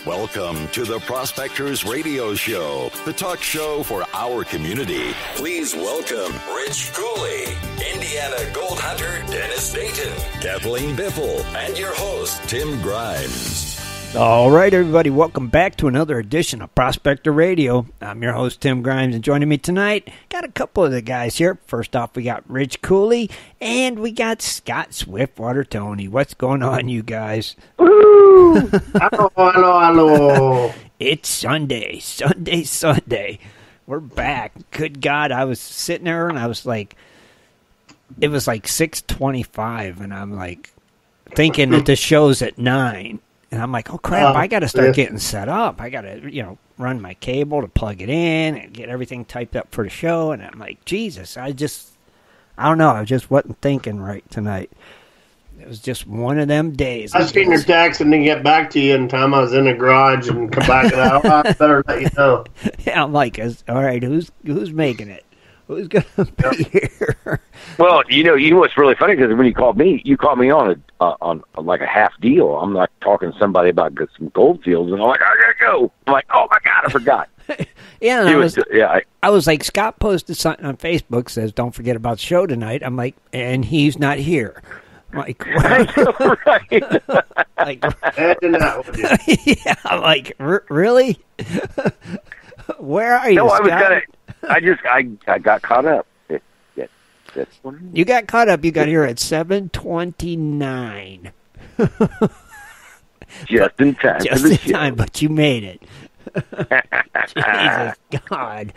Welcome to the Prospectors Radio Show, the talk show for our community. Please welcome Rich Cooley, Indiana Gold Hunter Dennis Dayton, Kathleen Biffle, and your host, Tim Grimes. All right, everybody, welcome back to another edition of Prospector Radio. I'm your host, Tim Grimes, and joining me tonight, got a couple of the guys here. First off, we got Rich Cooley, and we got Scott Swiftwater, Toney. What's going on, you guys? Woo! Hello. It's Sunday. We're back. Good God, I was sitting there, and I was like, it was like 6:25, and I'm like thinking that the show's at 9. And I'm like, oh, crap, I got to start getting set up. I got to, run my cable to plug it in and get everything typed up for the show. And I'm like, Jesus, I don't know. I just wasn't thinking right tonight. It was just one of them days. I seen your text and didn't get back to you in time. I was in the garage and come back and I better let you know. Yeah, I'm like, all right, who's making it? Who's going to be here? Well, you know what's really funny, because when you called me on like a half deal. I'm like talking to somebody about some gold fields, and I'm like, I gotta go. I'm like, oh my God, I forgot. Yeah, I was like, Scott posted something on Facebook, says, don't forget about the show tonight. I'm like, and he's not here. I'm like, what? Right. Like, yeah, I'm like, really? Where are you? No, Scott? I got caught up. You got caught up. You got here at 7:29. Just in time. Just in time, but you made it. Jesus God!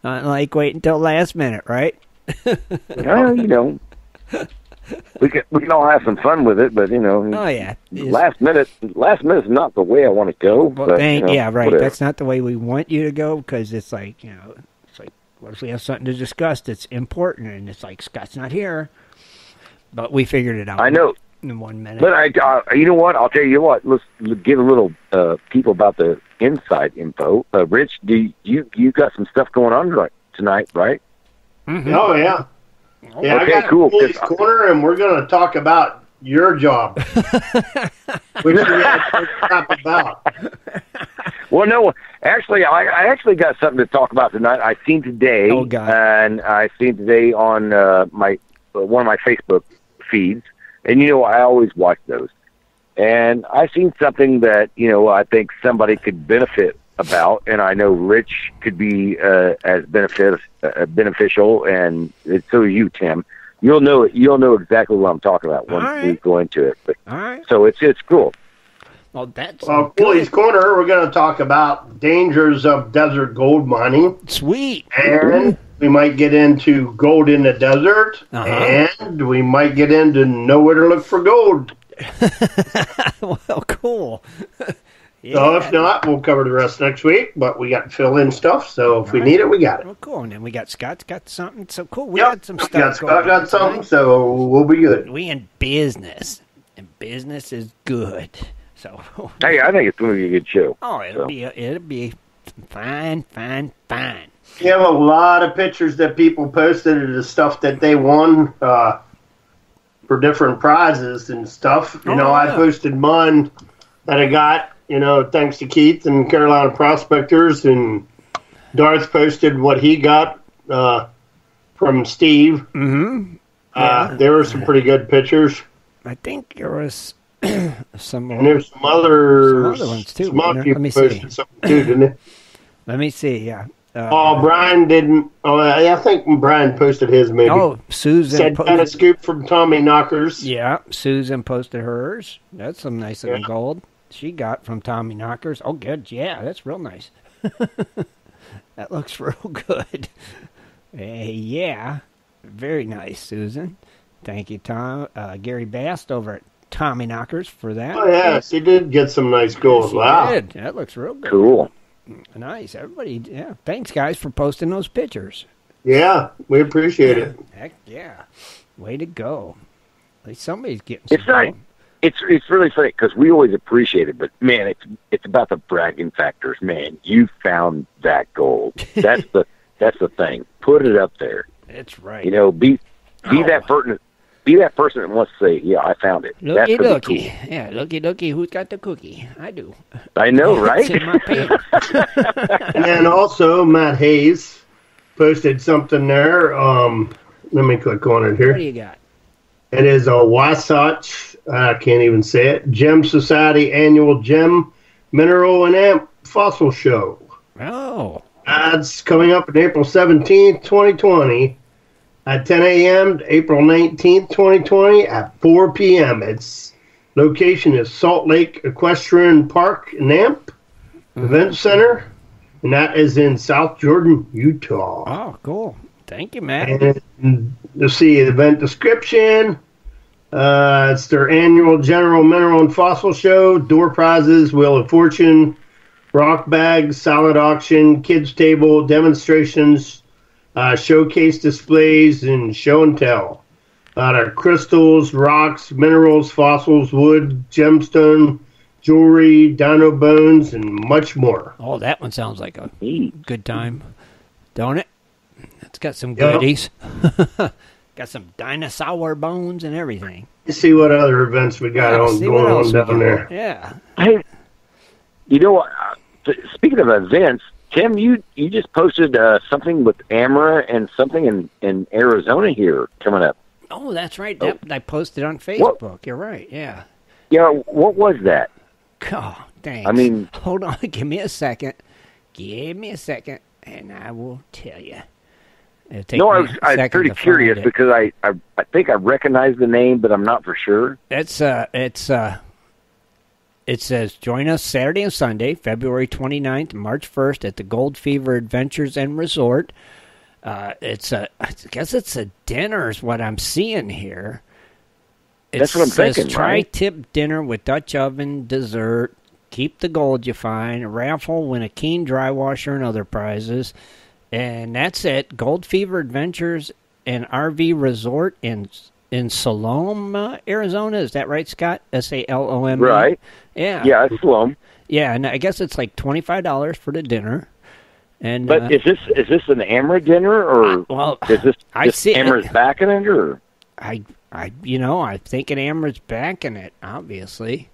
Not like wait until last minute, right? Well, we can all have some fun with it, but oh yeah, last minute's not the way I want to go. Well, but, yeah, right. Whatever. That's not the way we want you to go, because it's like what if we have something to discuss that's important, and it's like Scott's not here, but we figured it out. I know. In 1 minute. But you know what? I'll tell you what. Let's give a little people about the inside info. Rich, you got some stuff going on tonight, right? Mm-hmm. Oh yeah. Yeah, okay, I got cool. Cooley's Corner, and we're going to talk about your job, which we got to crap about. Well, no, actually, I actually got something to talk about tonight. I seen today, on my one of my Facebook feeds, and I always watch those, and I seen something that I think somebody could benefit about, and I know Rich could be as beneficial, and so are you, Tim. You'll know exactly what I'm talking about when we go into it. But, all right. So it's cool. Well, that's Cooley's Corner. We're going to talk about dangers of desert gold mining. Sweet. And we might get into gold in the desert, and we might get into know where to look for gold. Well, cool. Yeah. So if not, we'll cover the rest next week. But we got fill-in stuff, so if we need it, we got it. Well, cool. And then we got Scott's got something. So cool. We got got some stuff. Scott got something, so we'll be good. We in business, and business is good. So hey, I think it's going to be a good show. Oh, it'll be fine. You have a lot of pictures that people posted of the stuff that they won for different prizes and stuff. I posted mine that I got. Thanks to Keith and Carolina Prospectors, and Darth posted what he got from Steve. Mm-hmm. There were some pretty good pictures. I think there was some more. And there's some other ones too. Some Let me posted see. something too, didn't they? Let me see. Yeah. Brian didn't. Oh, I think Brian posted his maybe. Oh, Susan said got a scoop from Tommy Knockers. Yeah, Susan posted hers. That's some nice looking gold she got from Tommy Knockers. Oh, good. Yeah, that's real nice. That looks real good. Yeah, very nice, Susan. Thank you, Tom. Gary Bast over at Tommy Knockers for that. Oh, yeah, she did get some nice gold. Wow. Did. That looks real good. Cool. Nice. Everybody, yeah. Thanks, guys, for posting those pictures. Yeah, we appreciate it. Heck, yeah. Way to go. At least somebody's getting some gold. It's really funny because we always appreciate it, but man, it's about the bragging factors. Man, you found that gold. That's the thing. Put it up there. That's right. Be that be that person that wants to say, yeah, I found it. That's Looky, gonna looky. be cool. Yeah, looky, who's got the cookie? I do. I know, right? It's in my pants. And then also, Matt Hayes posted something there. Let me click on it What here. do you got? It is a Wasatch, I can't even say it, Gem Society Annual Gem, Mineral, and Amp Fossil Show. Oh. It's coming up on April 17th, 2020 at 10 a.m. to April 19th, 2020 at 4 p.m. Its location is Salt Lake Equestrian Park in Amp Event Center, and that is in South Jordan, Utah. Oh, cool. Thank you, Matt. And you'll see the event description. It's their annual General Mineral and Fossil Show. Door prizes, Wheel of Fortune, rock bags, salad auction, kids table, demonstrations, showcase displays, and show and tell. There are crystals, rocks, minerals, fossils, wood, gemstone, jewelry, dino bones, and much more. Oh, that one sounds like a Neat. good time, don't it? It's got some Yep. goodies. Got some dinosaur bones and everything. Let's see what other events we got on See what going else on we down got. there. Yeah. Hey, you know what? Speaking of events, Tim, you just posted something with Amara and something in Arizona here coming up. Oh, that's right. That I posted on Facebook. You're right. Yeah. Yeah, what was that? Oh, thanks. I mean- hold on. Give me a second. And I will tell you. It'll take No, me I a was second pretty to find curious it. because I think I recognize the name, but I'm not for sure. It says, join us Saturday and Sunday, February 29th and March 1st at the Gold Fever Adventures and Resort. I guess it's a dinner is what I'm seeing here. That's what I'm thinking, Tri-tip dinner with Dutch oven, dessert, keep the gold you find, a raffle, win a Keen dry washer and other prizes. And that's it. Gold Fever Adventures and RV Resort in Salome, Arizona. Is that right, Scott? Salome. Right. Yeah. Yeah, it's Sloan. Yeah, and I guess it's like $25 for the dinner. And But is this an Amara dinner or well, is this I just see Amara's backing it or? I'm thinking Amara's backing it, obviously.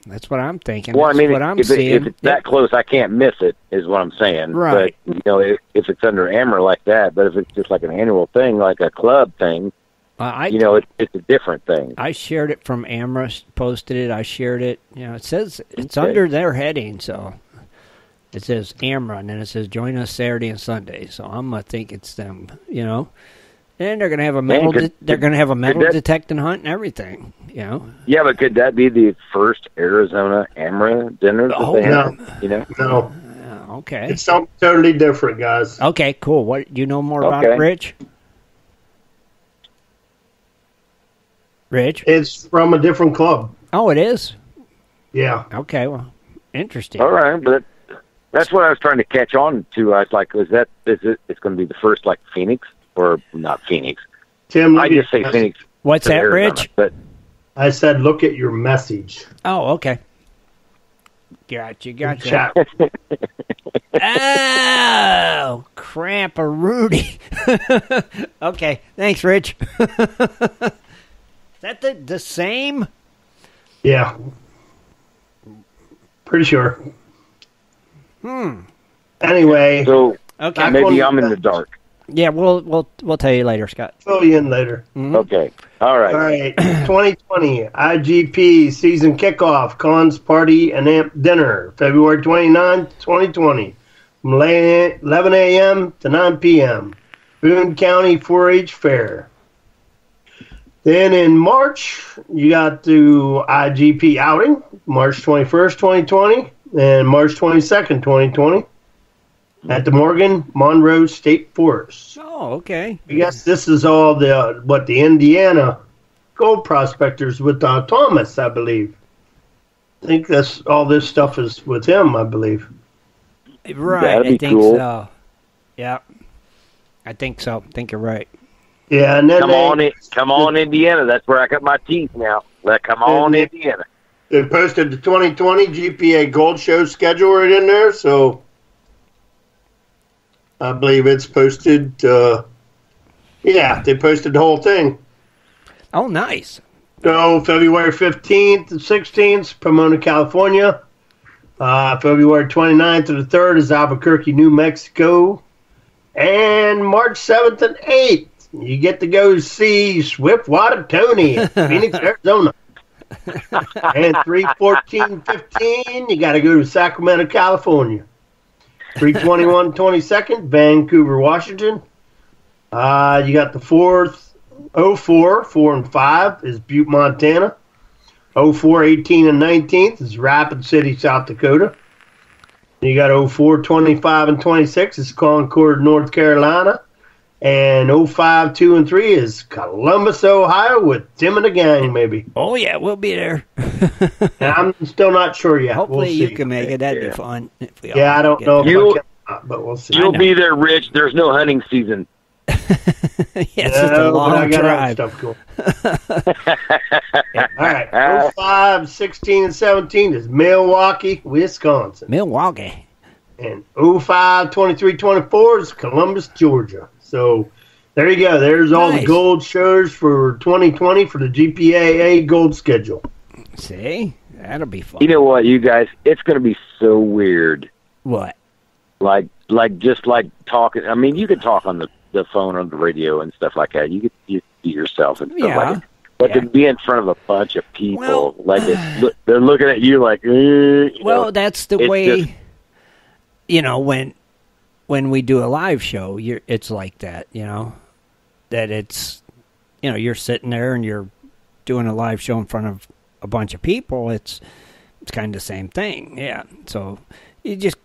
That's what I'm thinking. Well, That's I mean, what I'm if seeing. it's that close, I can't miss it, is what I'm saying. Right. But, if it's under Amara like that, but if it's just like an annual thing, like a club thing, it's a different thing. I shared it from Amara, posted it. I shared it. It says it's under their heading, so it says Amara, and then it says join us Saturday and Sunday. So I'm gonna think it's them, and they're gonna have a metal. They're gonna have a metal detecting hunt and everything. Yeah, but could that be the first Arizona Amara dinner that they have? No. Okay. It's something totally different, guys. Okay, cool. What do you know more about it, Rich? Rich? It's from a different club. Oh, it is? Yeah. Okay, well, interesting. All right, but that's what I was trying to catch on to. I was like, it's going to be the first, like, Phoenix, or not Phoenix. Tim, I just say Phoenix. What's that, Arizona, Rich? But I said, look at your message. Oh, okay. Gotcha. Chat. Oh, crap, a Rudy. Okay, thanks, Rich. Is that the same? Yeah. Pretty sure. Anyway. So okay, maybe I'm in the dark. Yeah, we'll tell you later, Scott. Fill you in later. Mm-hmm. Okay. All right. All right. 2020 IGP season kickoff, cons, party, and amp dinner, February 29, 2020, from 11 a.m. to 9 p.m. Boone County 4-H Fair. Then in March, you got the IGP outing, March 21st, 2020, and March 22nd, 2020, at the Morgan Monroe State Forest. Oh, okay. I guess this is all the Indiana gold prospectors with Thomas, I believe. I think that's all this stuff is with him, I believe. Right, That'd I be think cool. so. Yeah, I think so. I think you're right. Yeah, and then Come on, Indiana. That's where I got my teeth now. Come on, Indiana. They posted the 2020 GPA Gold Show schedule right in there, so I believe it's posted. Yeah, they posted the whole thing. Oh, nice. So February 15th and 16th, Pomona, California. February 29th to the 3rd is Albuquerque, New Mexico. And March 7th and 8th, you get to go see Swiftwater Toney in Phoenix, Arizona. And 3/14/15, you got to go to Sacramento, California. 3/21/22, Vancouver, Washington. You got the 4th, 04, 4 and 5 is Butte, Montana. 04, 18 and 19th is Rapid City, South Dakota. You got 04, 25 and 26 is Concord, North Carolina. And 05, 2 and 3 is Columbus, Ohio with Tim and the gang, maybe. Oh, yeah, we'll be there. And I'm still not sure yet. Hopefully we'll you can make it. That'd be fun. If we all I don't know if I You'll- can, but we'll see. You'll be there, Rich. There's no hunting season. It's just a long but I got drive. other stuff cool. All right. 05, 16, and 17 is Milwaukee, Wisconsin. Milwaukee. And 05, 23, 24 is Columbus, Georgia. So there you go. There's all Nice. the gold shows for 2020 for the GPAA gold schedule. See? That'll be fun. You know what, you guys? It's going to be so weird. What? Like just like talking. I mean, you can talk on the phone or the radio and stuff like that. You could be yourself and stuff like that. But to be in front of a bunch of people, they're looking at you like, that's the way. You know, when we do a live show, it's like that. You know, that it's, you know, you're sitting there and you're doing a live show in front of a bunch of people. It's kind of the same thing. Yeah. So you just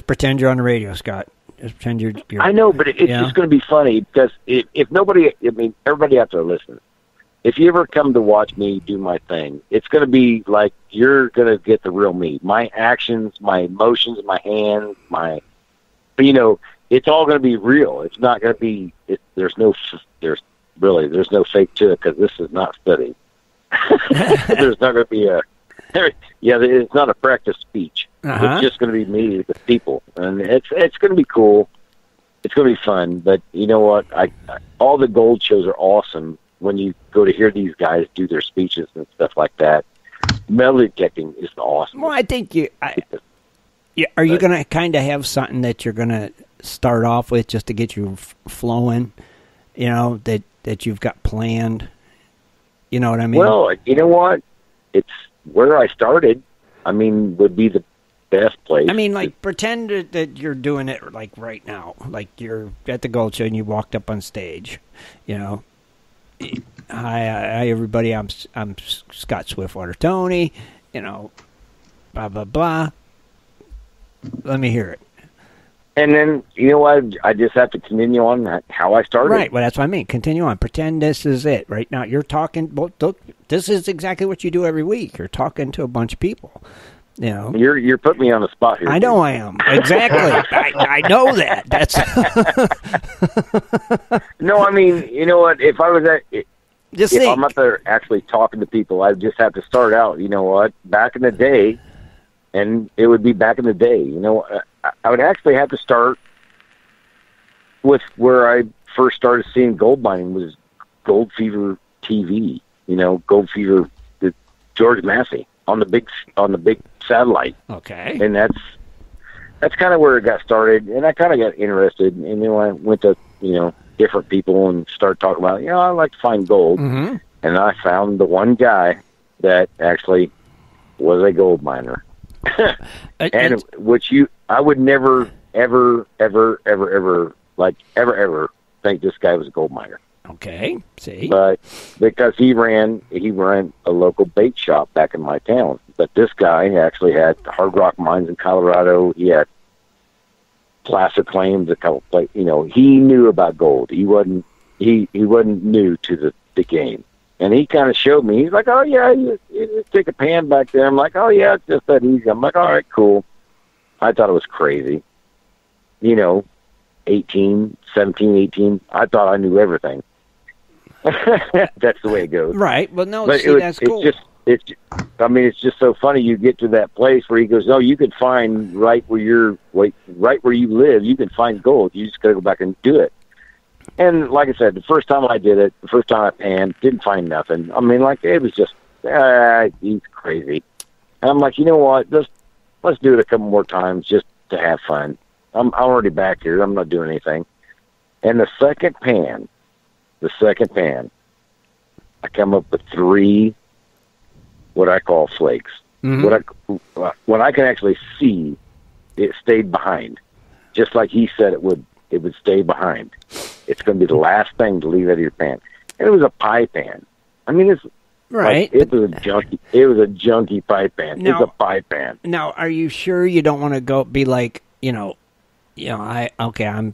pretend you're on the radio, Scott. Just pretend you're I know, but it's just going to be funny because if nobody, I mean, everybody out there listening, if you ever come to watch me do my thing, it's going to be like you're going to get the real me. My actions, my emotions, my hands, you know, it's all going to be real. It's not going to be. There's no fake to it because this is not studied. There's not going to be it's not a practice speech. It's just going to be me with people, and it's going to be cool. It's going to be fun. But you know what? All the gold shows are awesome when you go to hear these guys do their speeches and stuff like that. Metal detecting is awesome. Well, I think are you going to kind of have something that you're going to start off with just to get you flowing? You know, that you've got planned. You know what I mean? Well, you know what? It's where I started. I mean, would be the best place. I mean, like, pretend that you're doing it, like, right now. Like, you're at the Gold Show and you walked up on stage, you know. Hi, everybody, I'm Scott Swiftwater Toney, you know, blah, blah, blah. Let me hear it. And then, you know what, I just have to continue on how I started. Right, well, that's what I mean. Continue on. Pretend this is it. Right now, you're talking, look, this is exactly what you do every week. You're talking to a bunch of people. You know, you're putting me on the spot here. I know I am. Exactly. I know that. That's No, I mean, you know what? If I was I'm up there actually talking to people, I just have to start out. You know what? Back in the day, and it would be back in the day. You know, I would actually have to start with where I first started seeing gold mining was Gold Fever TV. You know, Gold Fever, the George Massey on the big satellite. Okay. And that's kind of where it got started, and I kind of got interested, and then I went to, you know, different people and started talking about, you know, I like to find gold, and I found the one guy that actually was a gold miner, and I would never, ever think this guy was a gold miner. Okay, see, but because he ran a local bait shop back in my town. But this guy actually had hard rock mines in Colorado. He had placer claims, a couple places. You know, he knew about gold. He wasn't new to the game. And he kind of showed me. He's like, "Oh yeah, you take a pan back there." I'm like, "Oh yeah, it's just that easy." I'm like, "All right, cool." I thought it was crazy. You know, 17, 18. I thought I knew everything. That's the way it goes. Right. Well, no, but see, that's cool. It's just so funny. You get to that place where he goes, "No, you can find right where you live. You can find gold. You just got to go back and do it." And like I said, the first time I did it, the first time I panned, didn't find nothing. I mean, like, it was just, he's crazy. And I'm like, you know what? Let's do it a couple more times just to have fun. I'm already back here. I'm not doing anything. And the second pan, I come up with 3 what I call flakes. Mm-hmm. When I can actually see, it stayed behind. Just like he said it would stay behind. It's going to be the last thing to leave out of your pan. And it was a pie pan. I mean, it's right. Like, it was a junky pie pan. It's a pie pan. Now, are you sure you don't want to go be like, I'm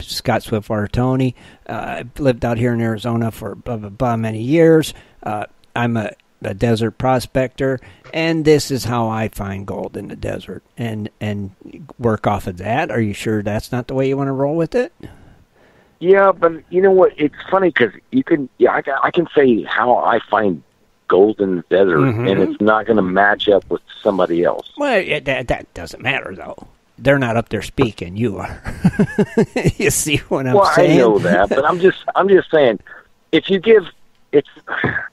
Scott Swiftwater, Toney. I've lived out here in Arizona for blah, blah, blah, many years. I'm a desert prospector, and this is how I find gold in the desert, and work off of that. Are you sure that's not the way you want to roll with it? Yeah, but you know what? It's funny because I can say how I find gold in the desert, mm-hmm. and it's not going to match up with somebody else. Well, that doesn't matter, though. They're not up there speaking. You are. You see what I'm saying? Well, I know that, but I'm just saying, if you give,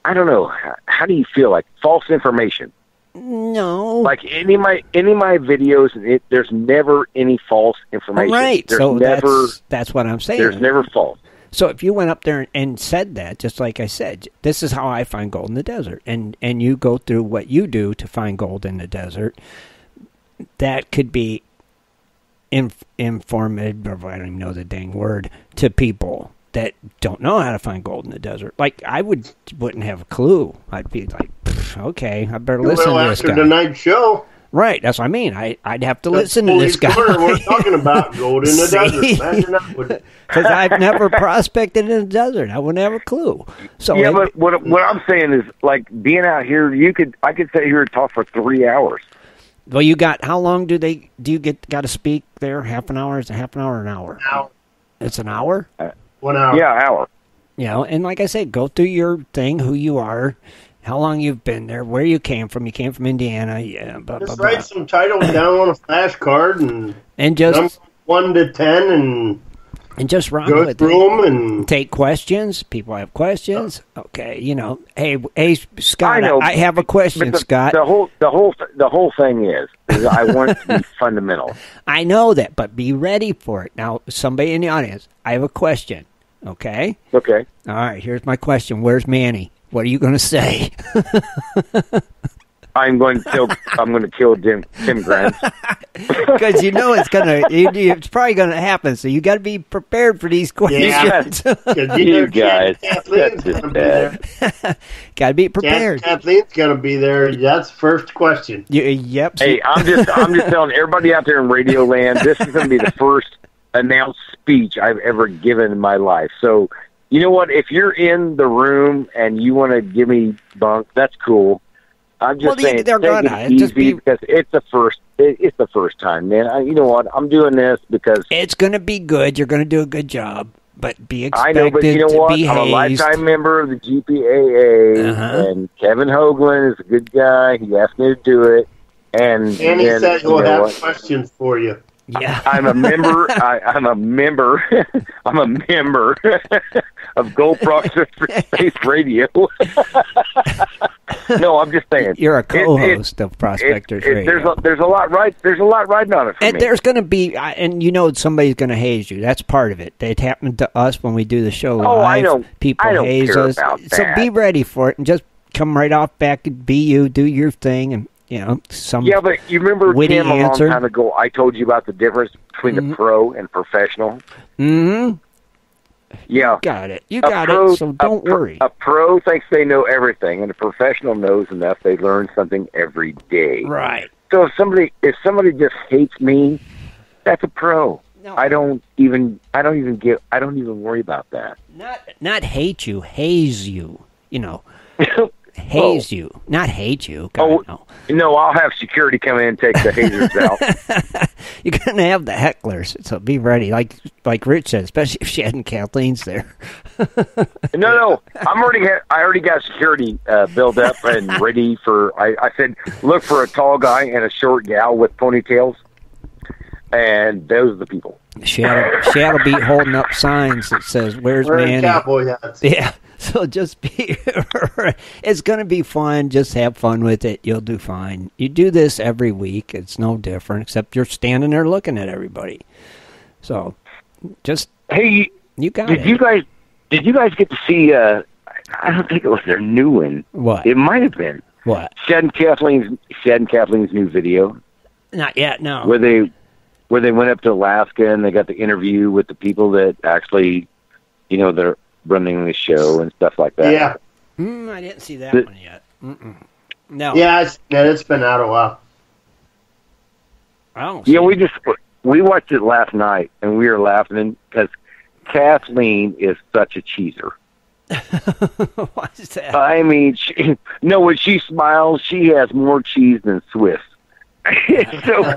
I don't know, how do you feel like false information? No. Like any of my videos, there's never any false information. Right. There's so never, that's what I'm saying. There's never false. So if you went up there and said that, just like I said, this is how I find gold in the desert, and you go through what you do to find gold in the desert, that could be informative, I don't even know the dang word, to people that don't know how to find gold in the desert. Like, I wouldn't have a clue. I'd be like, okay, I better listen to this guy. After tonight's show. Right, that's what I mean. I'd have to listen to this guy. We're talking about gold in the desert. Imagine that would... Because I've never prospected in the desert. I wouldn't have a clue. So yeah, but what I'm saying is, like, being out here, I could sit here and talk for 3 hours. Well, how long do you got to speak there? Half an hour? Is it half an hour or an hour? An hour. It's an hour? 1 hour. Yeah, an hour. And like I said, go through your thing, who you are, how long you've been there, where you came from. You came from Indiana. Yeah, blah, just blah, write blah. some titles down on a flashcard and just numbers 1 to 10 and just run go with through it. them and take questions. People have questions. Okay, hey, Scott, I have a question, Scott. The whole thing is I want it to be fundamental. I know that, but be ready for it. Now, somebody in the audience, I have a question. Okay. Okay. All right. Here's my question. Where's Manny? What are you going to say? I'm going to kill Tim Grant. Because it's probably going to happen. So you got to be prepared for these questions. Yeah. You guys, Kathleen's going to be there. Got to be prepared. Kathleen's going to be there. That's first question. Yep. Hey, I'm just telling everybody out there in Radio Land, this is going to be the first announced speech I've ever given in my life. So, you know what? If you're in the room and you want to give me bunk, that's cool. I'm just saying, they're take gonna it easy because it's the first time, man. You know what? I'm doing this because it's going to be good. You're going to do a good job, but be expected. I know, but you know what? I'm a lifetime member of the GPAA, and Kevin Hoagland is a good guy. He asked me to do it, and he said he'll have questions for you. Yeah, I'm a member. I'm a member. I'm a member of Gold Prospectors Space Radio. No, I'm just saying. You're a co-host of Prospectors Radio. There's a lot riding on it for and me. There's going to be, and somebody's going to haze you. That's part of it. It happened to us when we do the show live. I don't haze care us. about So that. be ready for it and just come right off back and be you, do your thing, and some Yeah, but you remember, Tim, a long answer. time ago, I told you about the difference between the pro and professional? Mm-hmm. Yeah. You got it, so don't worry. A pro thinks they know everything, and a professional knows enough. They learn something every day. Right. So if somebody just hates me, that's a pro. No. I don't even worry about that. Not hate you, haze you. Haze you, not hate you. God, no, I'll have security come in and take the hazers out. You're going to have the hecklers, so be ready. Like Rich said, especially if Shad and Kathleen's there. No, I already got security built up and ready for. I said, look for a tall guy and a short gal with ponytails, and those are the people. Shadow be holding up signs that says, "Where's Wearing Manny?" cowboy hats. Yeah. So just be. It's going to be fun. Just have fun with it. You'll do fine. You do this every week. It's no different, except you're standing there looking at everybody. So, just hey, you got did it. Did you guys get to see? I don't think it was their new one. What? It might have been. What? Shad and Kathleen's new video. Not yet. No. Where they went up to Alaska and they got the interview with the people that actually, they're running the show and stuff like that. Yeah. I didn't see that one yet. No. Yeah, it's been out a while. I don't. Yeah, we watched it last night and we were laughing because Kathleen is such a cheeser. Why is that? I mean, when she smiles, she has more cheese than Swiss. So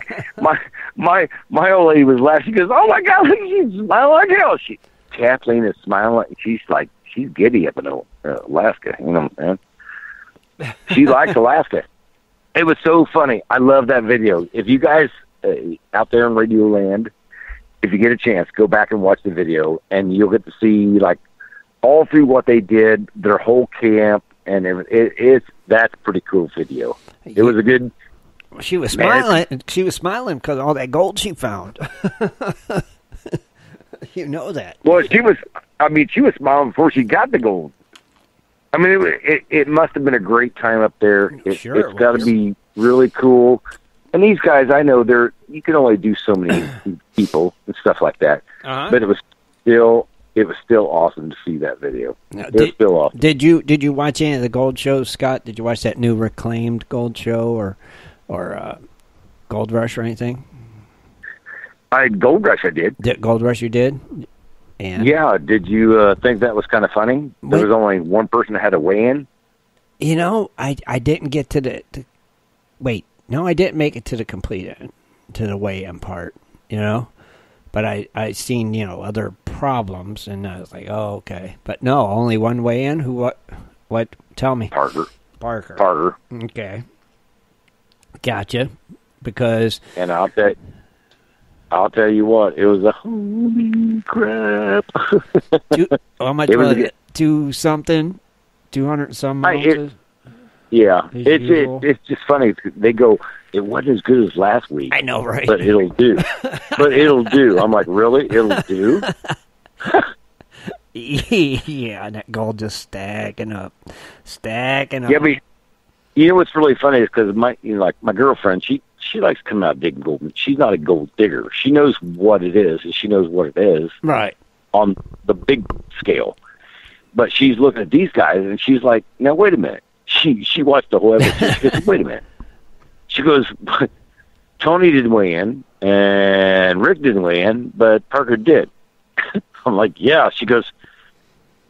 my old lady was laughing. She goes, "Oh my God, she's smiling like hell." Kathleen is smiling. She's giddy up in Alaska. You know what I'm saying? She likes Alaska. It was so funny. I love that video. If you guys out there in Radio Land, if you get a chance, go back and watch the video, and you'll get to see all through what they did, their whole camp, and that's a pretty cool video. It was a good. She was smiling. She was smiling because of all that gold she found. You know that. Well, she was smiling before she got the gold. I mean, it must have been a great time up there. It's got to be really cool. And these guys, I know you can only do so many people and stuff like that. Uh-huh. But it was still awesome to see that video. It was still awesome. Did you watch any of the gold shows, Scott? Did you watch that new Reclaimed gold show or Gold Rush or anything? Gold Rush I did. Gold Rush you did? And yeah, did you think that was kind of funny? There was only one person that had to weigh in? I didn't get to wait, no, I didn't make it to the complete end, to the weigh-in part, But I seen, other problems, and I was like, oh, okay. But no, only one weigh-in? What? Tell me. Parker. Okay. Gotcha. Because... And I'll tell you what, it was a holy crap. How much was it? 200 and some ounces? Yeah, it's just funny. They go, it wasn't as good as last week. I know, right? But it'll do. I'm like, really? It'll do? Yeah, and that gold just stacking up. Yeah, but you know what's really funny is because my girlfriend, she likes coming out digging gold. She's not a gold digger. She knows what it is, and she knows what it is. Right. On the big scale. But she's looking at these guys, and she's like, now, wait a minute. She watched the whole episode. She goes, wait a minute. She goes, Tony didn't weigh in, and Rick didn't weigh in, but Parker did. I'm like, yeah. She goes,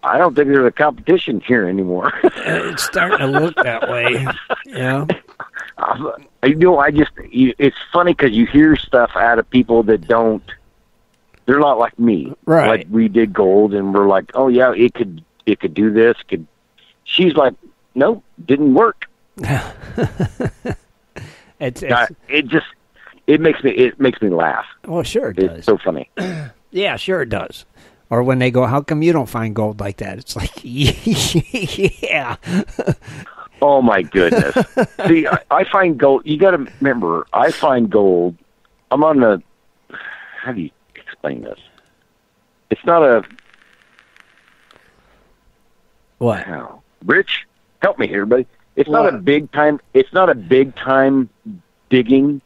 I don't think there's a competition here anymore. It's starting to look that way. Yeah. It's funny because you hear stuff out of people that they're not like me. Right. Like we did gold and we're like, oh yeah, it could do this. She's like, nope, didn't work. It makes me laugh. Well, sure it does. It's so funny. Yeah, sure it does. Or when they go, how come you don't find gold like that? It's like, yeah. Oh, my goodness. See, I find gold. You got to remember, I find gold. I'm on the, how do you explain this? It's not a. What? Wow. Rich, help me here, buddy. It's not a big time digging,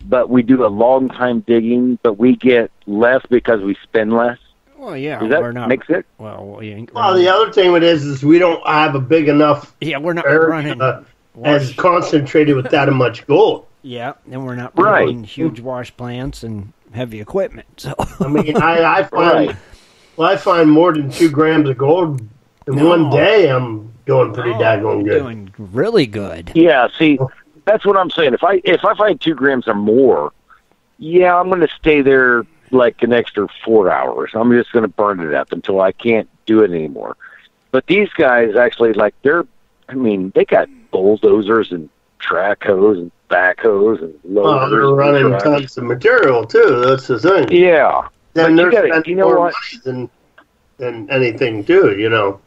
but we do a long time digging, but we get less because we spend less. Well, yeah, does that make sense? Well, the other thing with it is we don't have a big enough. Yeah, we're not running as concentrated with that much gold. Yeah, and we're not running huge wash plants and heavy equipment. So I mean, I find more than 2 grams of gold in one day. I'm doing pretty daggone good. Doing really good. Yeah, see, that's what I'm saying. If I find 2 grams or more, yeah, I'm going to stay there like an extra 4 hours. I'm just going to burn it up until I can't do it anymore. But these guys actually, they got bulldozers and track hoes and backhoes and loaders. They're running tons of material too. That's the thing. Yeah, then they're you spending know more what? money than anything, too, you know.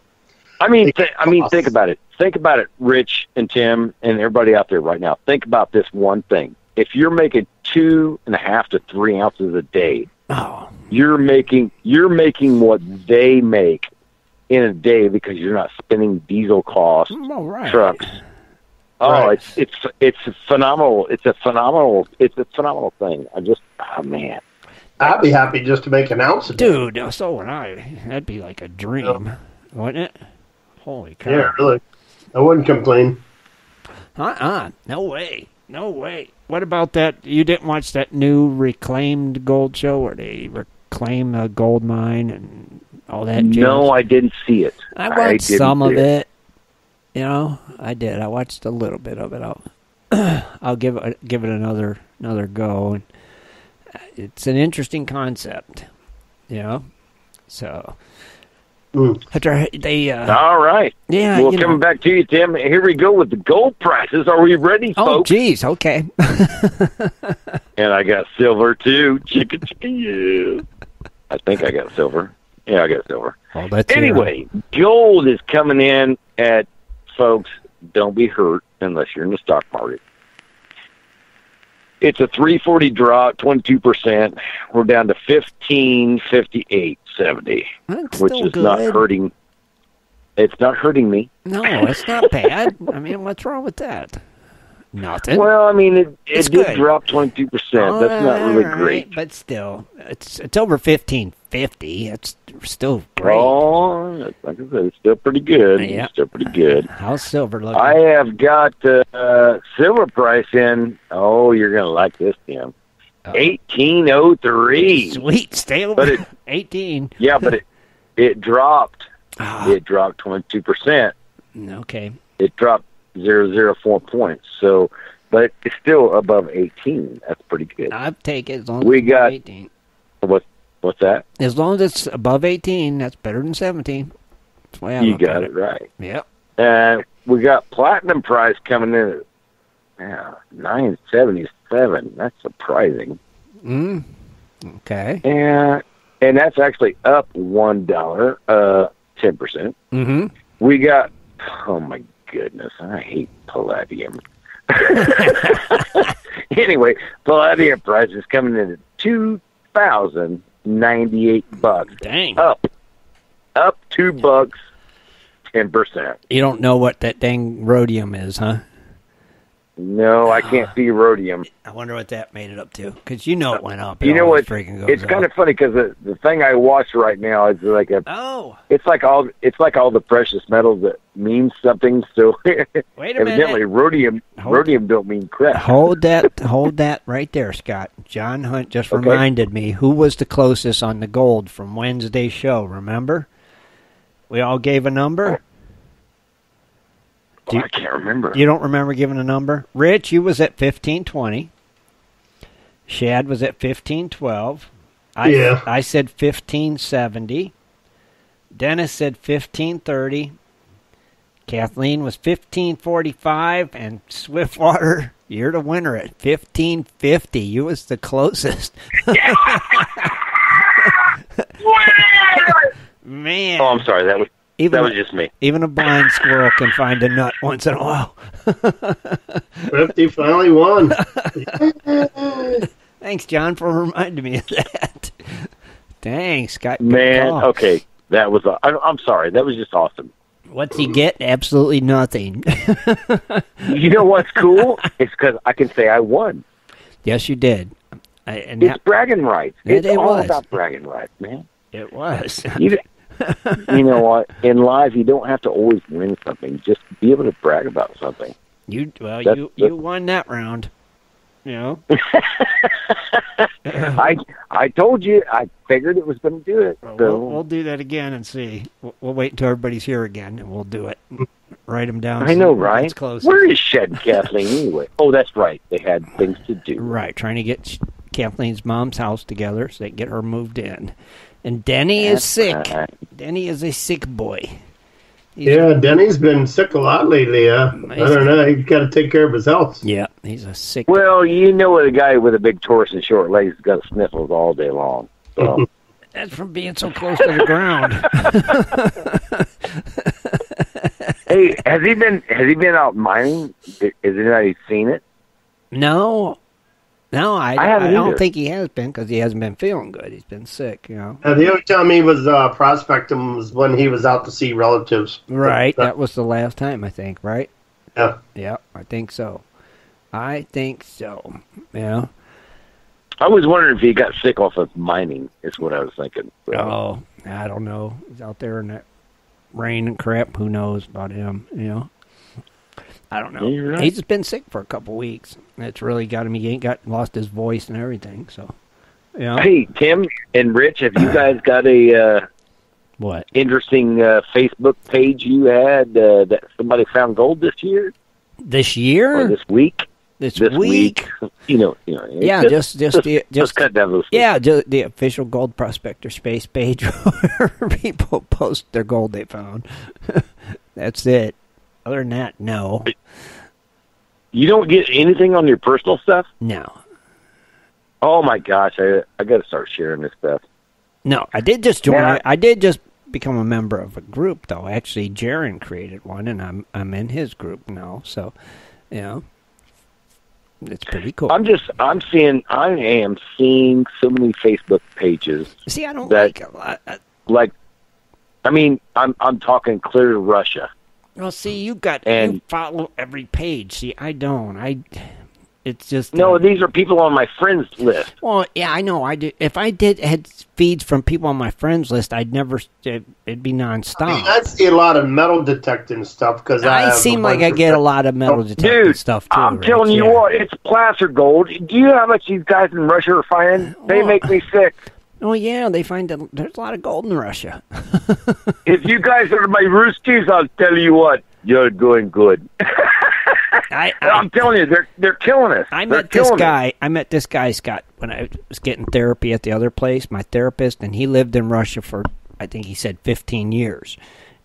I mean, think about it. Think about it, Rich and Tim and everybody out there right now. Think about this one thing. If you're making 2.5 to 3 ounces a day, you're making what they make in a day because you're not spending diesel costs, trucks. Right. It's phenomenal. It's a phenomenal thing. Man. I'd be happy just to make an ounce a day. Dude, so would I. That'd be like a dream, wouldn't it? Holy cow. Yeah, really. I wouldn't complain. No way. No way. What about that? You didn't watch that new Reclaimed Gold show where they reclaim a gold mine and all that jazz? No, I didn't see it. I watched some of it. You know, I did. I watched a little bit of it. I'll give it another go. And it's an interesting concept, you know. So they all right. Yeah. Well, coming back to you, Tim. Here we go with the gold prices. Are we ready, folks? Oh, geez. Okay. And I got silver too. Chicka chicka yeah. I think I got silver. Yeah, I got silver. Oh, that's anyway, gold is coming in at, folks, don't be hurt unless you're in the stock market. It's a 340 drop, 22%. We're down to 1558.70, which is good. not hurting. It's not hurting me. No, it's not bad. I mean, what's wrong with that? Nothing. Well, I mean, it did good. drop 22%. That's not really great. But still, it's over 1550. It's still great. Oh, like I said, it's still pretty good. Yeah. It's still pretty good. How's silver looking? I have got silver price in. Oh, you're going to like this, Tim. 1803. Sweet. Stay over But 18. Yeah, but it dropped. It dropped 22%. Okay. It dropped 0.004 points. So, but it's still above 18. That's pretty good. I'd take it as long as We it's got above 18. What's that? As long as it's above 18, that's better than 17. That's the way I You look at got it right. Yep. And we got platinum price coming in at $9.77. That's surprising. Okay. And that's actually up $1, 10%. Mm-hmm. We got, oh my goodness, I hate palladium. Anyway, palladium price is coming in at $2,098. Dang. Up $2, 10%. You don't know what that dang rhodium is, huh? No, I can't see rhodium. I wonder what that made it up to. Because you know it went up. You know what? It's kind of funny because the thing I watch right now is like it's like all the precious metals that mean something. So Wait a evidently minute. rhodium don't mean crap. Hold that right there, Scott. John Hunt just reminded me who was the closest on the gold from Wednesday's show. Remember? We all gave a number. I can't remember. You don't remember giving a number? Rich, you was at 1520. Shad was at 1512. I said 1570. Dennis said 1530. Kathleen was 1545. And Swiftwater, you're the winner at 1550. You was the closest. Man. Oh, I'm sorry. That was just me. Even a blind squirrel can find a nut once in a while. 50 finally won. Thanks, John, for reminding me of that. Dang, Scott. Man, okay. That was, I'm sorry. That was just awesome. What's he get? Absolutely nothing. You know what's cool? It's because I can say I won. Yes, you did. It's bragging rights. It's all about bragging rights, man. It was. You know what? In life, you don't have to always win something. Just be able to brag about something. You won that round. You know. I told you. I figured it was going to do it. So We'll do that again and see. We'll wait until everybody's here again, and we'll do it. Write them down. I know, right? Close. Where is Shed and Kathleen anyway? Oh, that's right. They had things to do. Right, trying to get Kathleen's mom's house together so they get her moved in. And Denny is sick. Right. Denny is a sick boy. Denny's been sick a lot lately. I don't know. He's got to take care of his health. Yeah, he's a sick. Well, you know, a guy with a big torso and short legs has got sniffles all day long. So That's from being so close to the ground. Hey, has he been out mining? Has anybody seen it? No, I haven't don't either. think he has been because he hasn't been feeling good. He's been sick, The only time he was prospecting was when he was out to see relatives. Right, that was the last time, I think, right? Yeah. Yeah, I think so. Yeah. I was wondering if he got sick off of mining, is what I was thinking. Oh, I don't know. He's out there in that rain and crap. Who knows about him, I don't know. Yeah, you're right. He's been sick for a couple weeks. It's really got him. He ain't lost his voice and everything, so, Hey, Tim and Rich, have you guys got a What? interesting Facebook page you had that somebody found gold this year? This year? Or this week? This week. Yeah, just cut down those. Yeah, just the official Gold Prospector Space page where people post their gold they found. That's it. Other than that, no. You don't get anything on your personal stuff? No. Oh my gosh, I got to start sharing this stuff. No, I did just join. Yeah. I did just become a member of a group, though. Actually, Jaron created one, and I'm in his group now. So, it's pretty cool. I am seeing so many Facebook pages. See, I don't that, like a lot. I'm talking clear to Russia. Well, see, you follow every page. See, I don't. It's just no. These are people on my friends list. Well, yeah, I know. I do. If I had feeds from people on my friends list, I'd never. It'd be nonstop. I see a lot of metal detecting stuff because I seem like I get a lot of metal detecting stuff too. I'm telling you what, it's placer gold. Do you know how much these guys in Russia are finding? They make me sick. Oh yeah, they find that there's a lot of gold in Russia. If you guys are my Ruskies, I'll tell you what, you're doing good. I'm telling you, they're killing us. I met this guy, Scott, when I was getting therapy at the other place, my therapist, and he lived in Russia for, I think he said 15 years.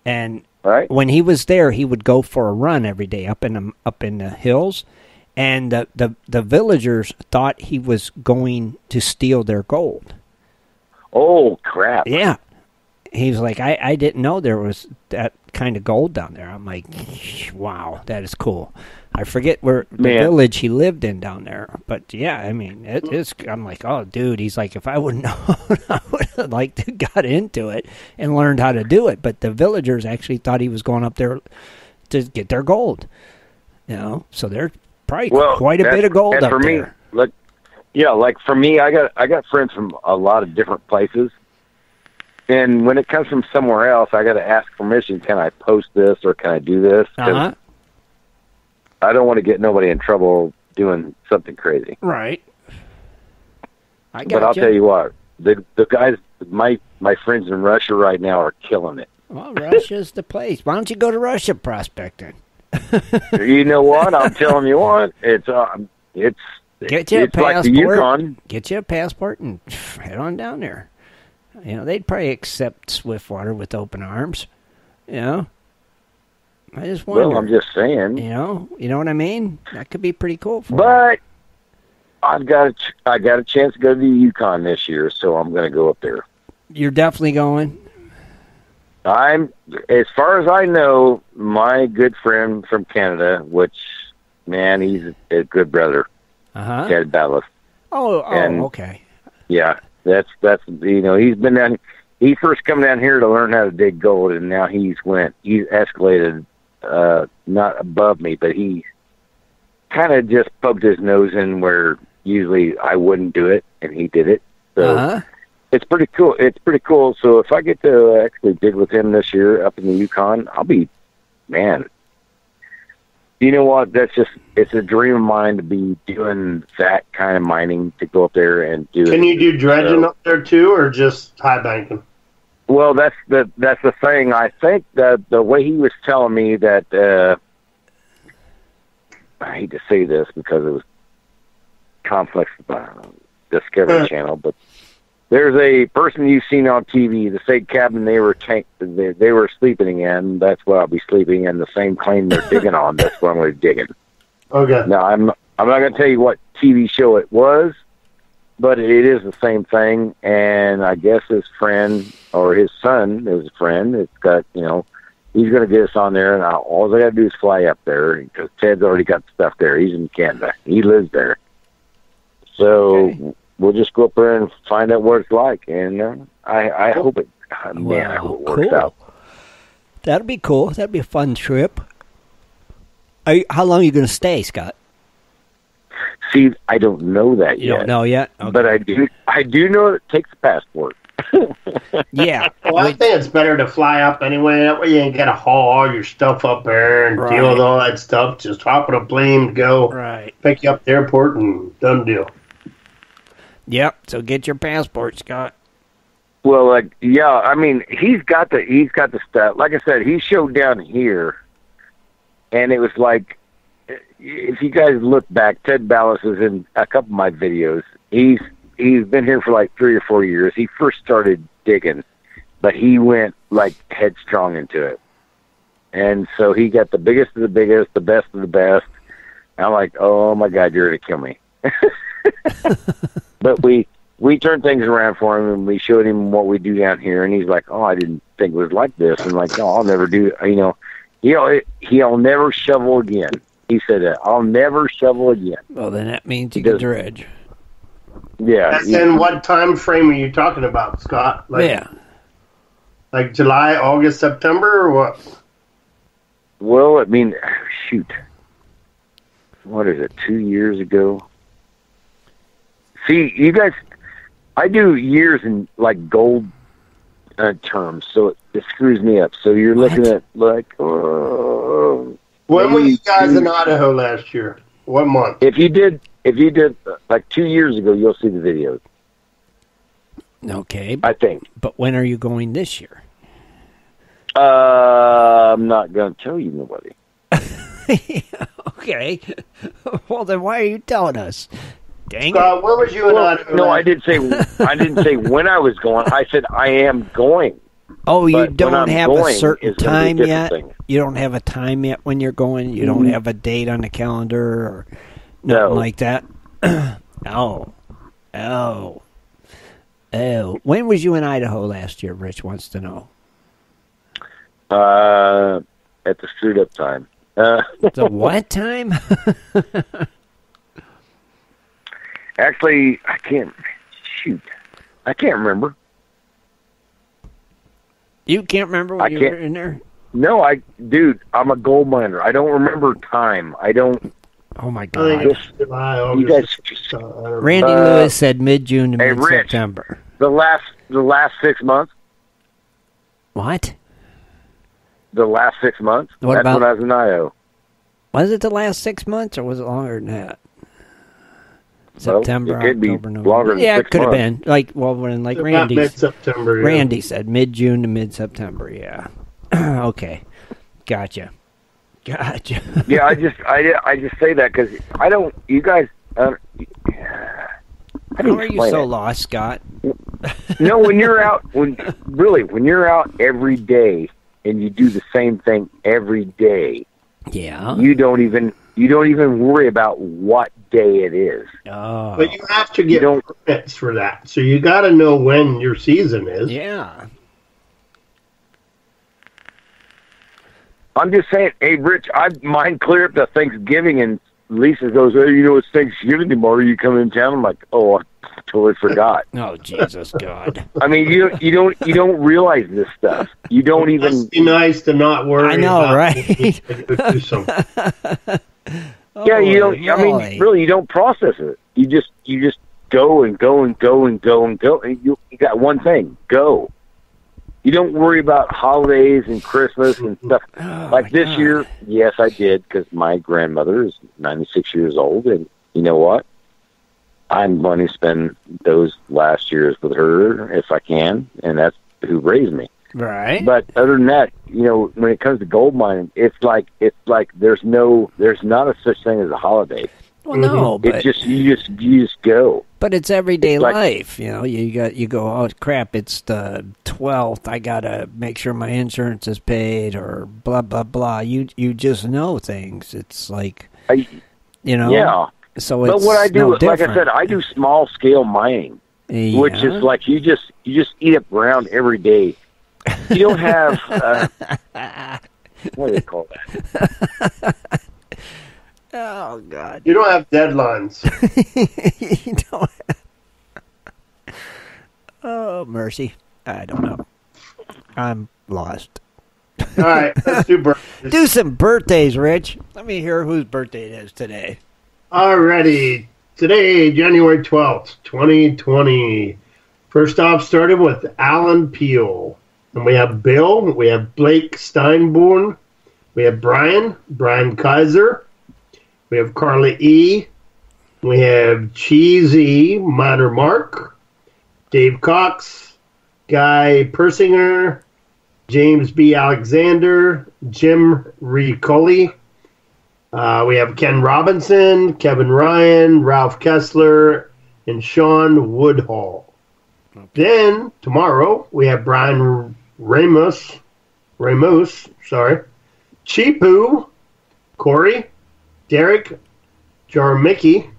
And when he was there, he would go for a run every day up in the hills, and the villagers thought he was going to steal their gold. Oh, crap. Yeah. He was like, I didn't know there was that kind of gold down there. I'm like, wow, that is cool. I forget where the village he lived in down there. But, yeah, I mean, I'm like, oh, dude. He's like, if I would have known, I would have, got into it and learned how to do it. But the villagers actually thought he was going up there to get their gold. So there's probably quite a bit of gold up there. Like for me, I got friends from a lot of different places. And when it comes from somewhere else, I got to ask permission. Can I post this or can I do this? Uh-huh. I don't want to get nobody in trouble doing something crazy. Right. But I'll tell you what, the guys, my friends in Russia right now are killing it. Well, Russia's the place. Why don't you go to Russia prospecting? You know what? I'm telling you what, it's get you a passport. Like the Yukon. Get you a passport and head on down there. They'd probably accept Swiftwater with open arms. I just wonder. Well, I'm just saying. You know what I mean? That could be pretty cool for But I got a chance to go to the Yukon this year, so I'm going to go up there. You're definitely going? As far as I know, my good friend from Canada, which, man, he's a good brother. Uh-huh. Ted Ballas. Okay. Yeah, that's he's been down. He first come down here to learn how to dig gold, and now he's escalated, not above me, but he kind of just poked his nose in where usually I wouldn't do it, and he did it. So it's pretty cool. It's pretty cool. So if I get to actually dig with him this year up in the Yukon, I'll be, man. You know what? It's a dream of mine to be doing that kind of mining, to go up there and do. Can you do dredging up there too, or just high banking? Well, that's the thing. I think that the way he was telling me that, I hate to say this because it was conflicts with Discovery Channel, but there's a person you've seen on TV, the same cabin they were sleeping in. That's what I'll be sleeping in. The same claim they're digging on. That's what I'm going to be digging. Okay. Now I'm not going to tell you what TV show it was, but it is the same thing. And I guess his friend or his son is a friend. It's got, you know, he's going to get us on there, and all I got to do is fly up there because Ted's already got stuff there. He's in Canada. He lives there. So we'll just go up there and find out what it's like. And I hope it, I hope it works out. That'll be cool. That'll be a fun trip. How long are you going to stay, Scott? See, I don't know that yet. You don't know yet? Okay. But I do know it takes a passport. Yeah. Well, I think it's better to fly up anyway. That way you ain't got to haul all your stuff up there and deal with all that stuff. Just hop on a plane, go, pick you up at the airport, and done deal. Yep. So get your passport, Scott. Well, like, yeah, I mean, he's got the stuff. Like I said, he showed down here, and it was like, if you guys look back, Ted Ballas is in a couple of my videos. He's been here for like 3 or 4 years. He first started digging, but he went like headstrong into it. And so he got the biggest of the biggest, the best of the best. And I'm like, oh my God, you're going to kill me. But we turned things around for him, and we showed him what we do down here. And he's like, oh, I didn't think it was like this. And like, no, I'll never do, you know, he'll never shovel again. He said that, I'll never shovel again. Well, then that means you can dredge. Yeah. And what time frame are you talking about, Scott? Like July, August, September, or what? Well, I mean, shoot. What is it, 2 years ago? See, you guys, I do years in, like, gold terms, so it screws me up. So you're looking at, like... when were you guys in Idaho last year? What month? If you did like 2 years ago, you'll see the videos. Okay. I think. But when are you going this year? I'm not going to tell you, nobody. Okay. Well, then why are you telling us? Dang it. Where was you in Idaho? No, I didn't say when I was going. I said I am going. Oh, you don't have a certain time yet? Thing. You don't have a time yet when you're going? You don't have a date on the calendar or nothing like that? Oh. When was you in Idaho last year, Rich wants to know? At the screwed up time. The what time? Actually, I can't remember. You can't remember when you were in there? No, dude, I'm a gold miner. I don't remember time. I don't. Oh my God! You guys, Randy Lewis said mid-June to mid-September. The last 6 months. What? The last 6 months. What That's about when I was in Idaho. Was it the last 6 months, or was it longer than that? September, it could October, be November. longer than yeah, 6 it could have months. been like Randy. Mid-September. Yeah. Randy said mid-June to mid-September. Yeah. Okay. Gotcha. Yeah, I just say that because I don't. You guys. How are you so lost, Scott? No, when you're out, when you're out every day and you do the same thing every day. Yeah. You don't even worry about what day it is. Oh. But you have to get permits for that, so you got to know when your season is. Yeah. I'm just saying, hey, Rich, mine clear up to Thanksgiving, and Lisa goes, "Hey, you know it's Thanksgiving tomorrow. You come in town?" I'm like, "Oh, I totally forgot." Oh, Jesus God! I mean, you don't realize this stuff. You don't even. It must be nice to not worry. I know, about right? Yeah, you don't. I mean, really, you don't process it. You just go and go and go and go and go. And you got one thing: go. You don't worry about holidays and Christmas and stuff. Like this year, yes, I did, because my grandmother is 96 years old, and you know what? I'm going to spend those last years with her if I can, and that's who raised me. Right. But other than that, you know, when it comes to gold mining, it's like there's not a such thing as a holiday. Well, no, but it's just you just go. But it's everyday life, you know. You go, oh crap! It's the 12th. I gotta make sure my insurance is paid, or blah blah blah. You just know things. It's like, you know. Yeah, So it's but what I do, no like I different. said, I do small scale mining, which is like you just eat up ground every day. You don't have what do they call that? Oh God! You don't have deadlines. You don't have... Oh mercy! I don't know. I'm lost. All right, let's do birthdays. Do some birthdays, Rich. Let me hear whose birthday it is today. Alrighty. Today, January 12th, 2020. First off, started with Alan Peel. And we have Bill. We have Blake Steinborn. We have Brian Kaiser. We have Carla E. We have Cheesy Minor Mark. Dave Cox. Guy Persinger. James B. Alexander. Jim Riccoli. We have Ken Robinson, Kevin Ryan, Ralph Kessler, and Sean Woodhall. Okay. Then, tomorrow, we have Brian Ramos, Chipu, Corey, Derek, Jarmicki,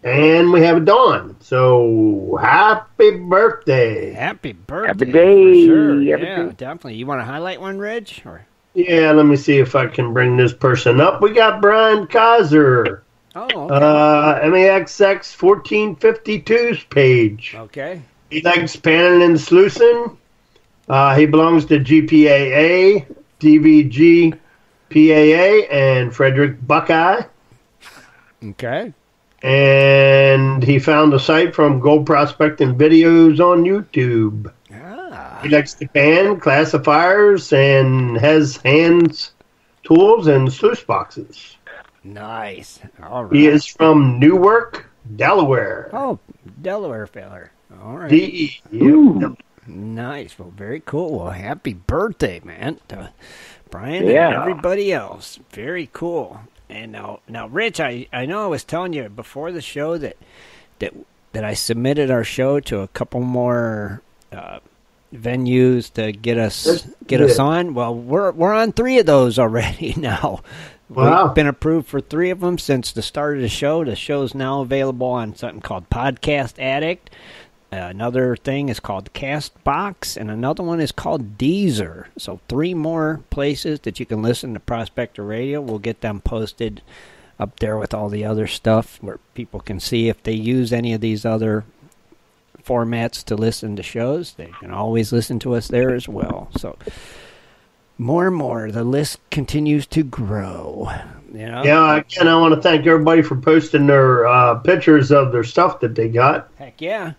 and we have Dawn. So, happy birthday. Happy birthday. Happy day. Sure. Happy Yeah, day. definitely. You want to highlight one, Rich? Or... Yeah, let me see if I can bring this person up. We got Brian Kaiser. Oh, okay. MAXX 1452's page. Okay. He likes panning and sluicing. He belongs to GPAA, DVG, PAA, and Frederick Buckeye. Okay. And he found the site from Gold Prospecting Videos on YouTube. He likes to pan classifiers and has hands, tools, and sluice boxes. Nice. All right. He is from Newark, Delaware. Oh, Delaware feller. All right. DE. Nice. Well, very cool. Well, happy birthday, man, to Brian Yeah. and everybody else. Very cool. And now, Rich, I know I was telling you before the show that I submitted our show to a couple more venues to get us on. Well, we're on 3 of those already now. Wow. We've been approved for 3 of them since the start of the show. The show's now available on something called Podcast Addict. Another thing is called Castbox, and another one is called Deezer. So 3 more places that you can listen to Prospector Radio. We'll get them posted up there with all the other stuff where people can see if they use any of these other formats to listen to shows. They can always listen to us there as well. So more and more, the list continues to grow. You know? Yeah, again, I want to thank everybody for posting their pictures of their stuff that they got. Heck yeah.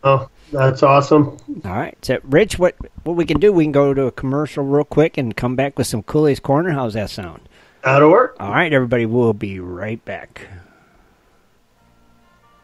Oh, that's awesome. All right. So, Rich, what we can do, we can go to a commercial real quick and come back with some Cooley's Corner. How's that sound? That'll work. All right, everybody, we'll be right back.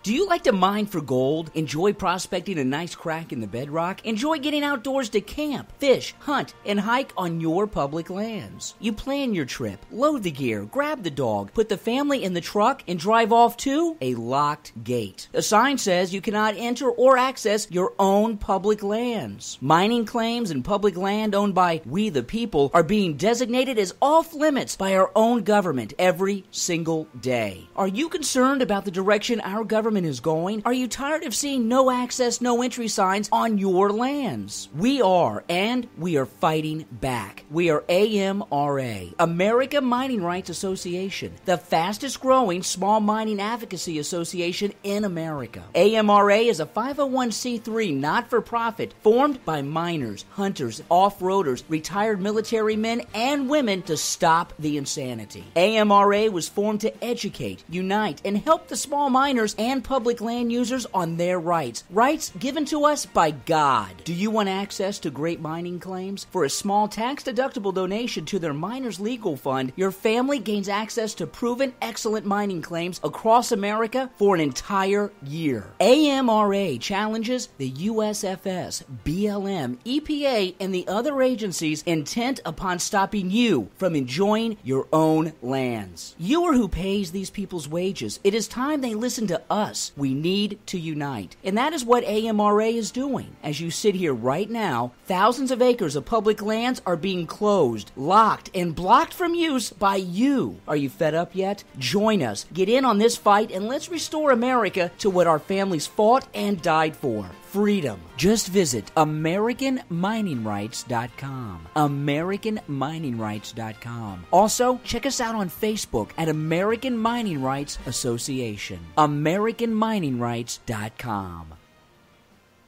Do you like to mine for gold? Enjoy prospecting a nice crack in the bedrock? Enjoy getting outdoors to camp, fish, hunt, and hike on your public lands? You plan your trip, load the gear, grab the dog, put the family in the truck, and drive off to a locked gate. A sign says you cannot enter or access your own public lands. Mining claims and public land owned by we the people are being designated as off limits by our own government every single day. Are you concerned about the direction our government is going? Are you tired of seeing no access, no entry signs on your lands? We are, and we are fighting back. We are AMRA, America Mining Rights Association, the fastest growing small mining advocacy association in America. AMRA is a 501c3 not-for-profit formed by miners, hunters, off-roaders, retired military men and women to stop the insanity. AMRA was formed to educate, unite, and help the small miners and public land users on their rights given to us by God. Do you want access to great mining claims? For a small tax-deductible donation to their Miners Legal Fund, your family gains access to proven excellent mining claims across America for an entire year. AMRA challenges the USFS, BLM, EPA, and the other agencies intent upon stopping you from enjoying your own lands. You are who pays these people's wages. It is time they listen to us. us. We need to unite. And that is what AMRA is doing. As you sit here right now, thousands of acres of public lands are being closed, locked, and blocked from use by you. Are you fed up yet? Join us. Get in on this fight and let's restore America to what our families fought and died for. Freedom. Just visit AmericanMiningRights.com. AmericanMiningRights.com. Also, check us out on Facebook at American Mining Rights Association. AmericanMiningRights.com.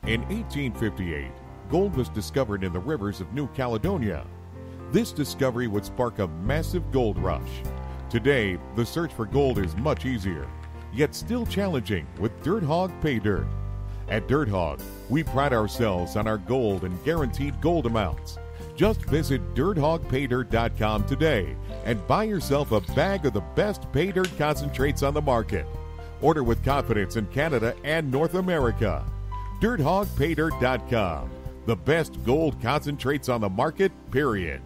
In 1858, gold was discovered in the rivers of New Caledonia. This discovery would spark a massive gold rush. Today, the search for gold is much easier, yet still challenging with Dirt Hog Pay Dirt. At Dirt Hog, we pride ourselves on our gold and guaranteed gold amounts. Just visit DirtHogPayDirt.com today and buy yourself a bag of the best pay dirt concentrates on the market. Order with confidence in Canada and North America. DirtHogPayDirt.com, the best gold concentrates on the market, period.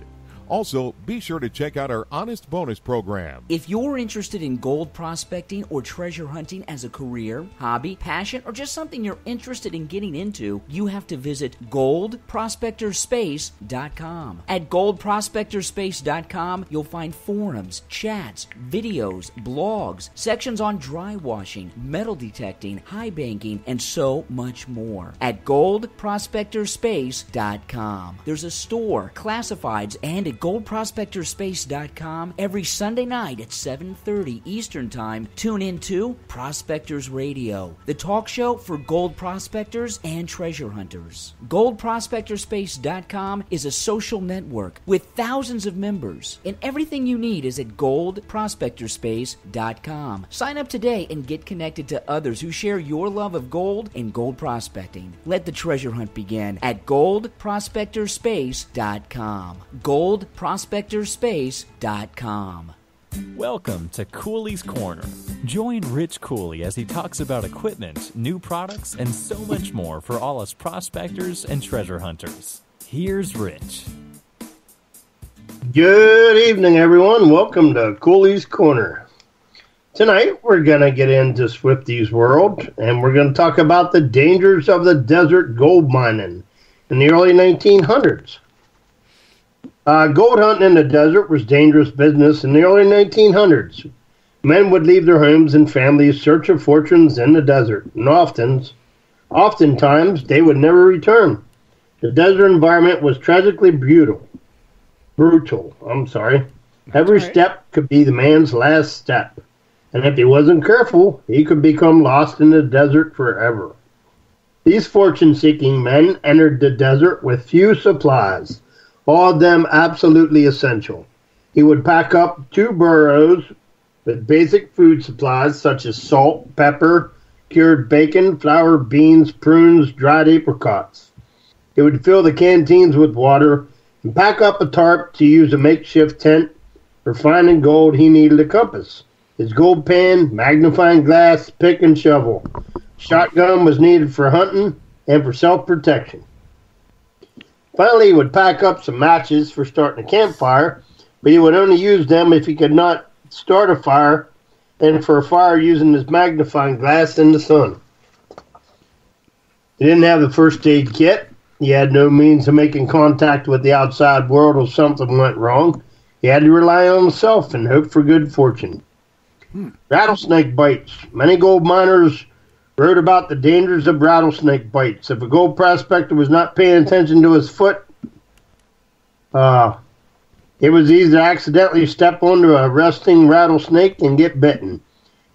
Also, be sure to check out our Honest Bonus program. If you're interested in gold prospecting or treasure hunting as a career, hobby, passion, or just something you're interested in getting into, you have to visit goldprospectorspace.com. At goldprospectorspace.com, you'll find forums, chats, videos, blogs, sections on dry washing, metal detecting, high banking, and so much more. At goldprospectorspace.com. There's a store, classifieds, and a goldprospectorspace.com every Sunday night at 7:30 Eastern Time. Tune in to Prospectors Radio, the talk show for gold prospectors and treasure hunters. Goldprospectorspace.com is a social network with thousands of members, and everything you need is at goldprospectorspace.com. Sign up today and get connected to others who share your love of gold and gold prospecting. Let the treasure hunt begin at goldprospectorspace.com. goldprospectorspace.com. Welcome to Cooley's Corner. Join Rich Cooley as he talks about equipment, new products, and so much more for all us prospectors and treasure hunters. Here's Rich. Good evening, everyone. Welcome to Cooley's Corner. Tonight, we're going to get into Swifty's world, and we're going to talk about the dangers of the desert gold mining in the early 1900s. Gold hunting in the desert was dangerous business in the early 1900s. Men would leave their homes and families search for fortunes in the desert, and oftentimes they would never return. The desert environment was tragically brutal. Every step could be the man's last step, and if he wasn't careful, he could become lost in the desert forever. These fortune-seeking men entered the desert with few supplies, all of them absolutely essential. He would pack up 2 burros with basic food supplies such as salt, pepper, cured bacon, flour, beans, prunes, dried apricots. He would fill the canteens with water and pack up a tarp to use a makeshift tent. For finding gold, he needed a compass, his gold pan, magnifying glass, pick, and shovel. Shotgun was needed for hunting and for self-protection. Finally, he would pack up some matches for starting a campfire, but he would only use them if he could not start a fire, and for a fire using his magnifying glass in the sun. He didn't have the first aid kit. He had no means of making contact with the outside world if something went wrong. He had to rely on himself and hope for good fortune. Rattlesnake bites. Many gold miners wrote about the dangers of rattlesnake bites. If a gold prospector was not paying attention to his foot, it was easy to accidentally step onto a resting rattlesnake and get bitten.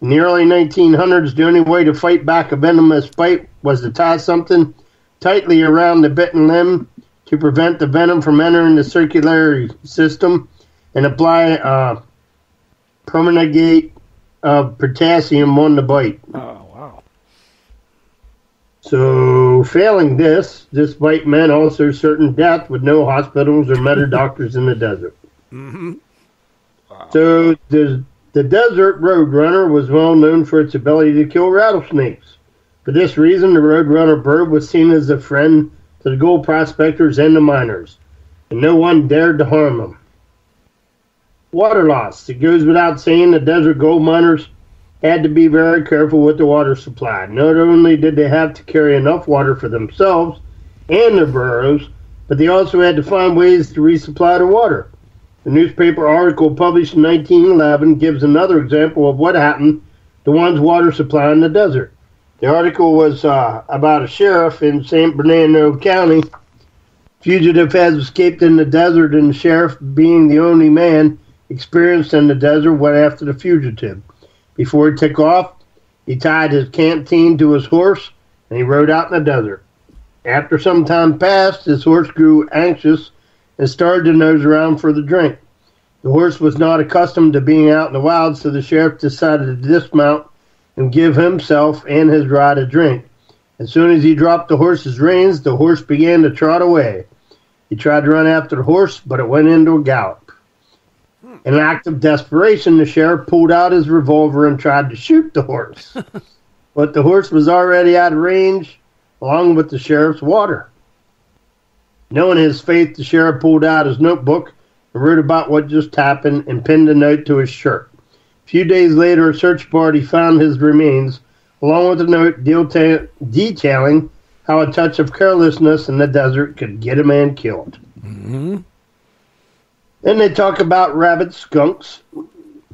In the early 1900s, the only way to fight back a venomous bite was to tie something tightly around the bitten limb to prevent the venom from entering the circulatory system and apply permanganate of potassium on the bite. Oh, wow. So, failing this bite meant also certain death with no hospitals or medical doctors in the desert. Mm-hmm. Wow. So, the desert roadrunner was well known for its ability to kill rattlesnakes. For this reason, the roadrunner bird was seen as a friend to the gold prospectors and the miners, and no one dared to harm them. Water loss. It goes without saying the desert gold miners had to be very careful with the water supply. Not only did they have to carry enough water for themselves and their burros, but they also had to find ways to resupply the water. The newspaper article published in 1911 gives another example of what happened to one's water supply in the desert. The article was about a sheriff in San Bernardino County. Fugitive had escaped in the desert, and the sheriff, being the only man experienced in the desert, went after the fugitive. Before he took off, he tied his canteen to his horse, and he rode out in the desert. After some time passed, his horse grew anxious and started to nose around for the drink. The horse was not accustomed to being out in the wild, so the sheriff decided to dismount and give himself and his ride a drink. As soon as he dropped the horse's reins, the horse began to trot away. He tried to run after the horse, but it went into a gallop. In an act of desperation, the sheriff pulled out his revolver and tried to shoot the horse. But the horse was already out of range, along with the sheriff's water. Knowing his fate, the sheriff pulled out his notebook and wrote about what just happened and pinned a note to his shirt. A few days later, a search party found his remains, along with a note detailing how a touch of carelessness in the desert could get a man killed. Mm-hmm. Then they talk about rabid skunks.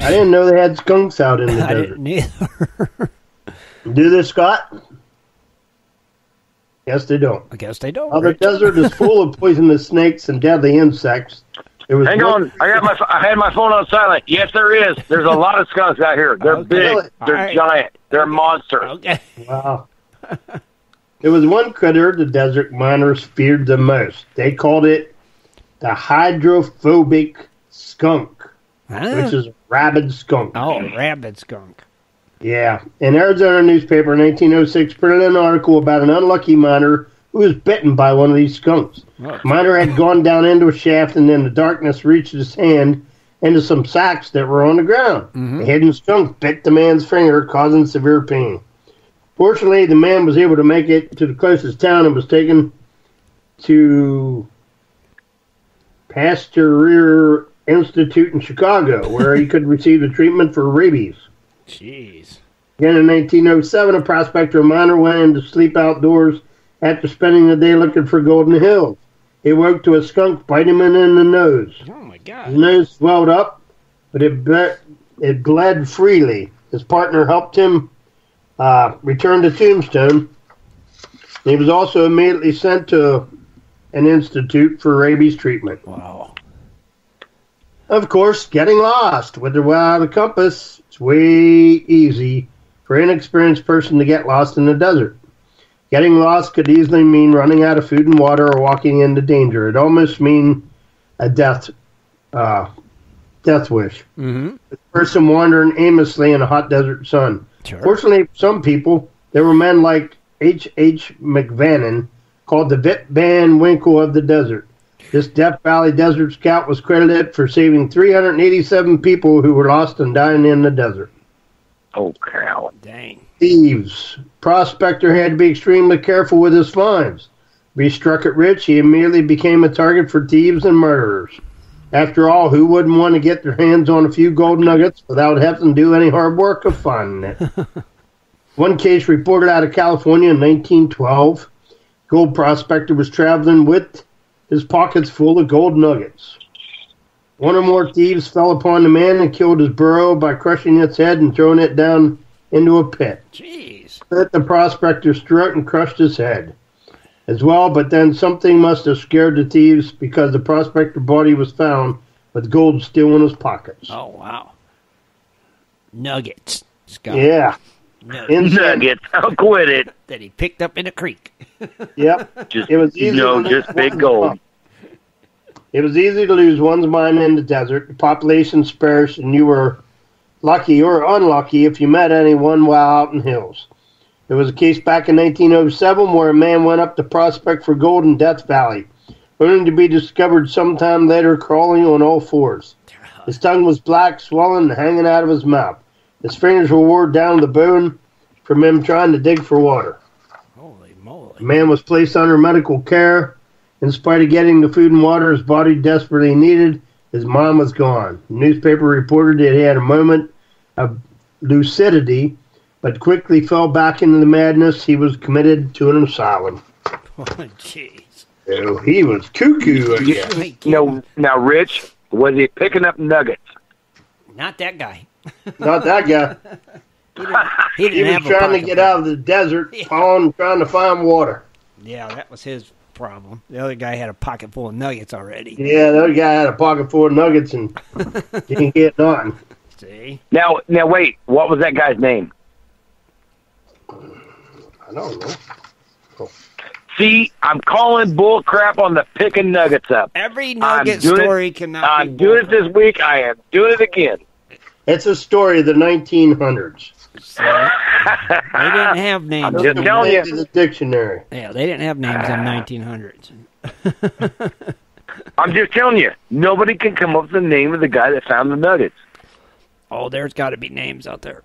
I didn't know they had skunks out in the desert. I didn't either. Do they, Scott? Yes, they don't. I guess they don't. While the desert is full of poisonous snakes and deadly insects, Hang on, I had my phone on silent. Yes, there is. There's a lot of skunks out here. They're big. They're giant. They're monsters. Okay. Wow. There was one critter the desert miners feared the most. They called it the hydrophobic skunk, which is a rabid skunk. Oh, rabid skunk. Yeah. An Arizona newspaper in 1906 printed an article about an unlucky miner who was bitten by one of these skunks. The miner had gone down into a shaft, and in the darkness reached his hand into some sacks that were on the ground. Mm-hmm. The hidden skunk bit the man's finger, causing severe pain. Fortunately, the man was able to make it to the closest town and was taken to Pasteur Institute in Chicago, where he could receive the treatment for rabies. Jeez. Again, in 1907, a prospector miner went in to sleep outdoors after spending the day looking for gold in the hills. He woke to a skunk biting him in the nose. Oh, my God. His nose swelled up, but it bled freely. His partner helped him return to Tombstone. He was also immediately sent to an institute for rabies treatment. Wow. Of course, getting lost without a compass, it's way easy for an inexperienced person to get lost in the desert. Getting lost could easily mean running out of food and water or walking into danger. It almost means a death wish. Mm-hmm. The person wandering aimlessly in a hot desert sun. Sure. Fortunately for some people, there were men like H.H. McVannon, called the Vip Van Winkle of the desert. This Death Valley Desert Scout was credited for saving 387 people who were lost and dying in the desert. Oh, cow. Dang. Thieves. Prospector had to be extremely careful with his finds. If he struck it rich, he immediately became a target for thieves and murderers. After all, who wouldn't want to get their hands on a few gold nuggets without having to do any hard work of finding it? One case reported out of California in 1912. Gold prospector was traveling with his pockets full of gold nuggets. One or more thieves fell upon the man and killed his burro by crushing its head and throwing it down into a pit. Jeez. Hit the prospector's throat and crushed his head as well, but then something must have scared the thieves because the prospector body was found with gold still in his pockets. Oh, wow. Nuggets, Scott. Yeah. Nuggets. I'll quit it. That he picked up in a creek. Yep. Just, it was easy just big gold. It was easy to lose one's mind in the desert. The population sparse, and you were lucky or unlucky if you met anyone while out in the hills. There was a case back in 1907 where a man went up to prospect for gold in Death Valley, only to be discovered sometime later crawling on all fours. His tongue was black, swollen, and hanging out of his mouth. His fingers were worn down to the bone from him trying to dig for water. Holy moly. The man was placed under medical care. In spite of getting the food and water his body desperately needed, his mom was gone. The newspaper reported that he had a moment of lucidity, but quickly fell back into the madness. He was committed to an asylum. Oh, jeez. So he was cuckoo, I guess. Now, Rich, was he picking up nuggets? Not that guy. Not that guy. He He was trying to get out of the desert, trying to find water. Yeah, that was his problem. The other guy had a pocket full of nuggets already. Yeah, the other guy had a pocket full of nuggets and didn't get none. See? Now, wait. What was that guy's name? I don't know. See, I'm calling bull crap on the picking nuggets up. Every nugget story cannot be I'm doing it this week. I am doing it again. It's a story of the 1900s. So, they didn't have names. I'm just telling you. To the dictionary. Yeah, they didn't have names in 1900s. I'm just telling you. Nobody can come up with the name of the guy that found the nuggets. Oh, there's got to be names out there.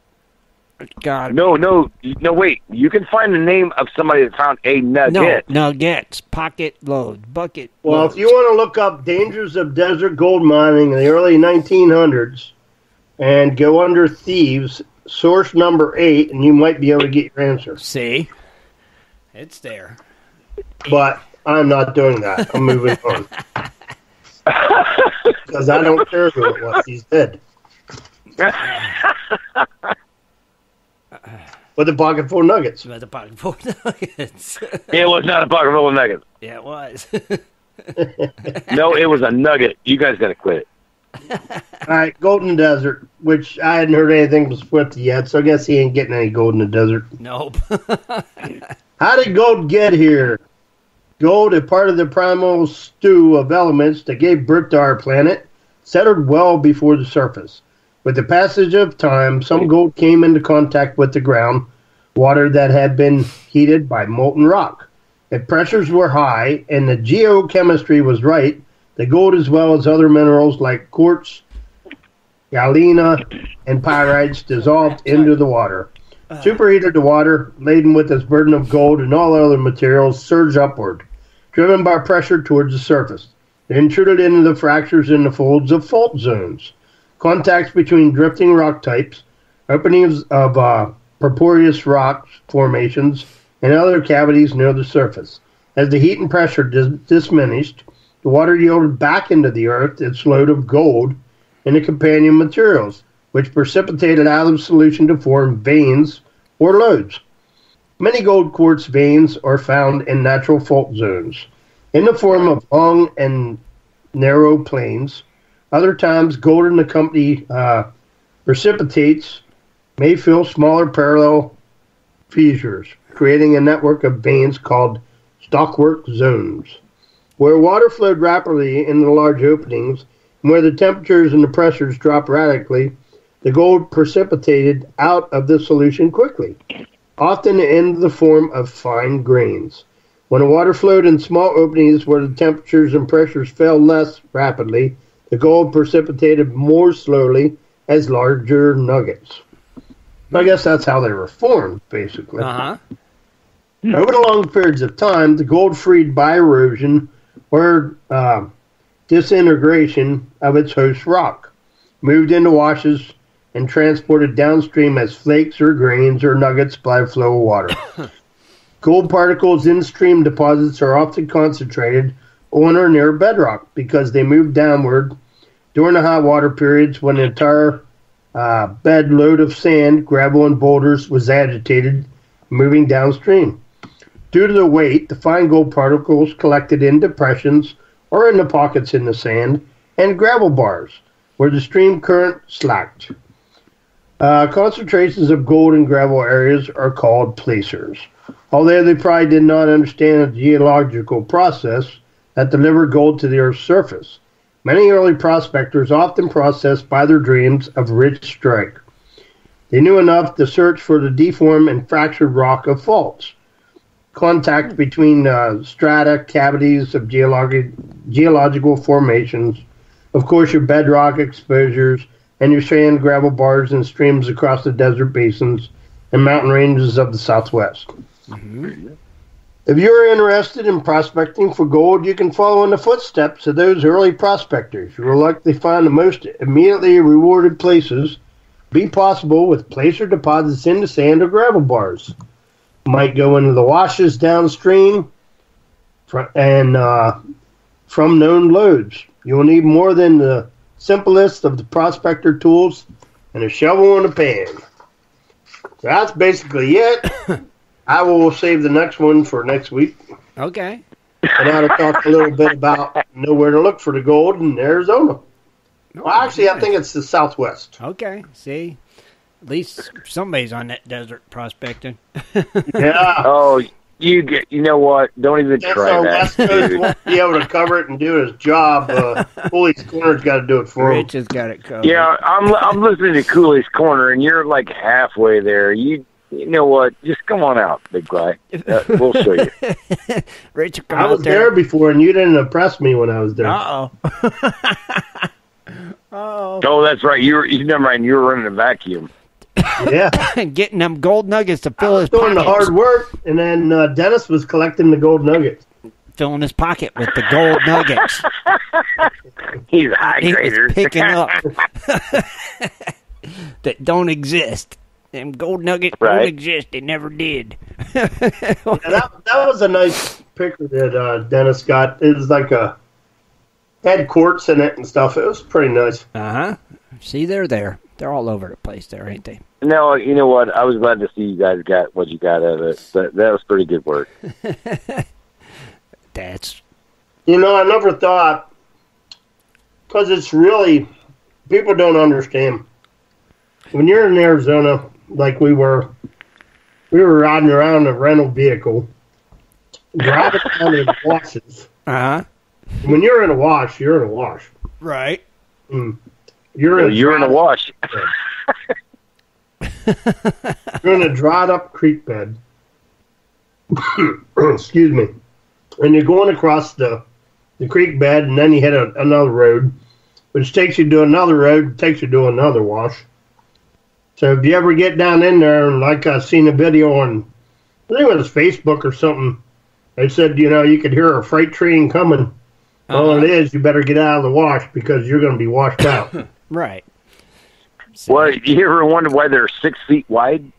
God. No, wait. You can find the name of somebody that found a nugget. No, nuggets, pocket load, bucket. Well, loads. if you want to look up dangers of desert gold mining in the early 1900s and go under thieves, source number 8, and you might be able to get your answer. See? It's there. But I'm not doing that. I'm moving on. Because I don't care who it was. He's dead. With a pocket full of nuggets. With a pocket full of nuggets. It was not a pocket full of nuggets. Yeah, it was. No, it was a nugget. You guys got to quit it. All right, Golden Desert, which I hadn't heard anything from Swifty yet, so I guess he ain't getting any gold in the desert. Nope. How did gold get here? Gold, a part of the primal stew of elements that gave birth to our planet, settled well before the surface. With the passage of time, some gold came into contact with the ground, water that had been heated by molten rock. If pressures were high and the geochemistry was right, the gold as well as other minerals like quartz, galena, and pyrites dissolved into the water. Superheated the water, laden with its burden of gold and all other materials, surged upward, driven by pressure towards the surface. It intruded into the fractures in the folds of fault zones. Contacts between drifting rock types, openings of porphyrious rock formations, and other cavities near the surface. As the heat and pressure diminished, the water yielded back into the earth its load of gold and the companion materials, which precipitated out of solution to form veins or lodes. Many gold quartz veins are found in natural fault zones, in the form of long and narrow plains. Other times, gold in the company precipitates may fill smaller parallel fissures, creating a network of veins called stockwork zones. Where water flowed rapidly in the large openings, and where the temperatures and the pressures dropped radically, the gold precipitated out of the solution quickly, often in the form of fine grains. When the water flowed in small openings where the temperatures and pressures fell less rapidly, the gold precipitated more slowly as larger nuggets. I guess that's how they were formed, basically. Uh-huh. Over the long periods of time, the gold freed by erosion or disintegration of its host rock, moved into washes, and transported downstream as flakes or grains or nuggets by a flow of water. Gold particles in stream deposits are often concentrated on or near bedrock because they move downward during the high water periods when the entire bed load of sand, gravel, and boulders was agitated, moving downstream. Due to the weight, the fine gold particles collected in depressions or in the pockets in the sand and gravel bars where the stream current slacked. Concentrations of gold in gravel areas are called placers. Although they probably did not understand the geological process that delivered gold to the Earth's surface, many early prospectors often processed by their dreams of rich strike. They knew enough to search for the deformed and fractured rock of faults, contact between strata, cavities of geological formations, of course your bedrock exposures, and your sand, gravel bars, and streams across the desert basins and mountain ranges of the Southwest. Mm-hmm. If you're interested in prospecting for gold, you can follow in the footsteps of those early prospectors. You will likely find the most immediately rewarded places be possible with placer deposits into sand or gravel bars. Might go into the washes downstream and from known loads. You will need more than the simplest of the prospector tools and a shovel and a pan. So that's basically it. I will save the next one for next week. Okay. And I'll talk a little bit about know where to look for the gold in Arizona. Well, actually, I think it's the Southwest. Okay. See? At least somebody's on that desert prospecting. Yeah. Oh, you know what? Don't even try our that. West Coast won't be able to cover it and do his job. Cooley's Corner's got to do it for him. Rich has got it covered. Yeah, I'm listening to Cooley's Corner, and you're like halfway there. You know what? Just come on out, big guy. We'll show you. Rich, come I was out there before, and you didn't impress me when I was there. Uh-oh. Oh, that's right. You never mind. You were running a vacuum. Yeah. Getting them gold nuggets to fill his doing pockets. the hard work, and then Dennis was collecting the gold nuggets. Filling his pocket with the gold nuggets. He's a high He grader. was picking up that don't exist. Them gold nuggets don't exist. They never did. Yeah, that was a nice picture that Dennis got. It was like had quartz in it and stuff. It was pretty nice. Uh-huh. See, they're there. They're all over the place there, ain't they? No, you know what? I was glad to see you guys got what you got out of it. That was pretty good work. That's... You know, I never thought, because it's really, people don't understand. When you're in Arizona, like we were riding around in a rental vehicle, driving down in washes. Uh-huh. When you're in a wash, you're in a wash. Right. You're in a wash. You're in a dried up creek bed. Excuse me. And you're going across the creek bed, and then you hit another road, which takes you to another road, takes you to another wash. So if you ever get down in there, and like I've seen a video on, I think it was Facebook or something, they said, you know, you could hear a freight train coming. All it is, you better get out of the wash because you're going to be washed out. Right. Well, you ever wonder why they're 6 feet wide?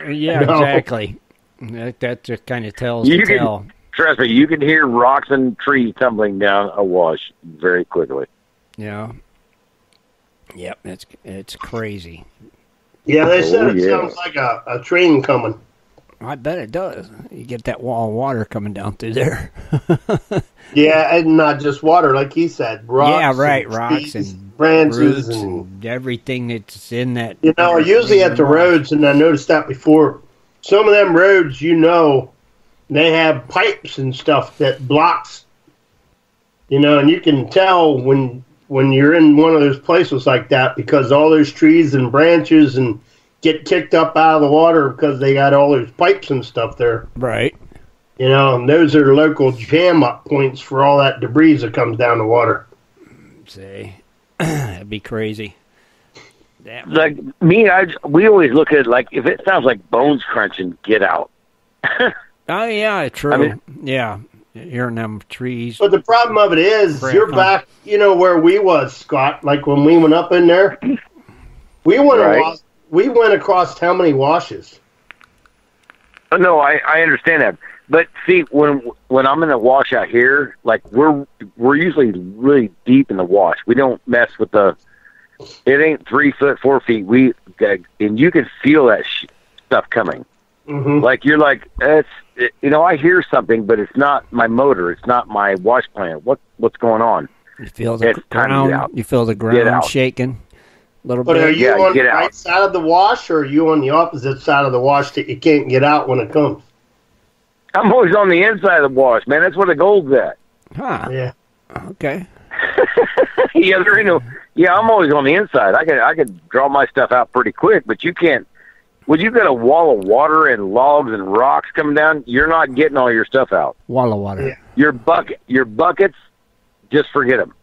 Yeah, No. exactly. That just kind of tells the tale. Trust me, you can hear rocks and trees tumbling down a wash very quickly. Yeah. Yep, it's crazy. Yeah, they said it sounds like a train coming. I bet it does. You get that wall of water coming down through there. Yeah, and not just water, like he said. Rocks. Yeah, right. And Rocks trees, and branches roots and everything that's in that. you know, usually at the roads, and I noticed that before. Some of them roads, you know, they have pipes and stuff that blocks. You know, and you can tell when you're in one of those places like that because all those trees and branches and get kicked up out of the water because they got all those pipes and stuff there. Right. You know, and those are local jam up points for all that debris that comes down the water. See, that'd be crazy. Like me, we always look at it like if it sounds like bones crunching, get out. Oh yeah, true. I mean, yeah, hearing them trees. But the problem of it is, you're back, you know, where we was, Scott. Like when we went up in there, we went across how many washes? No, I understand that. But see, when I'm in the wash out here, like we're usually really deep in the wash. We don't mess with it ain't 3 foot, 4 feet. And you can feel that stuff coming. Mm-hmm. Like you're like, I hear something, but it's not my motor. It's not my wash plant. What's going on? You feel the ground. You feel the ground shaking a little But bit. are you on the right out. side of the wash, or are you on the opposite side of the wash that you can't get out when it comes? I'm always on the inside of the wash, man. That's where the gold's at. Huh. Yeah. Okay. I'm always on the inside. I could draw my stuff out pretty quick, but you can't. When you got a wall of water and logs and rocks coming down, you're not getting all your stuff out. Wall of water. Yeah. Your buckets, just forget them.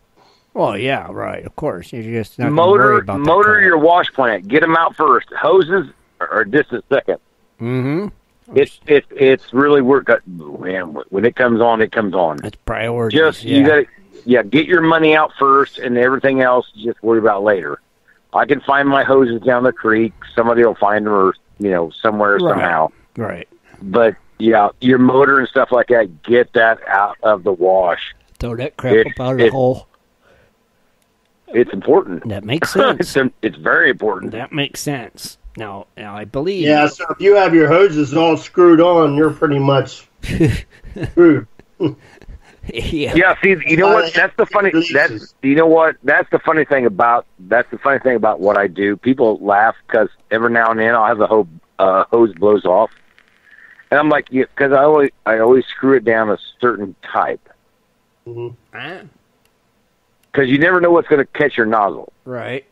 Well, yeah, right. Of course, you're just not gonna worry about that motor crap. your wash plant. Get them out first. Hoses are a distant second. Mm-hmm. It's really work. Man, when it comes on, it comes on. It's priority. You gotta get your money out first, and everything else just worry about later. I can find my hoses down the creek. Somebody will find them, or somewhere somehow. Right. But yeah, your motor and stuff like that, get that out of the wash. Throw that crap up out of the hole. It's important. That makes sense. It's very important. That makes sense. Now I believe. Yeah, so if you have your hoses all screwed on, you're pretty much screwed. Yeah. See, you know what? That's the funny. That's the funny thing about what I do. People laugh because every now and then I'll have the hose blows off, and I'm like, because I always screw it down a certain type. Mm-hmm. Because you never know what's going to catch your nozzle. Right.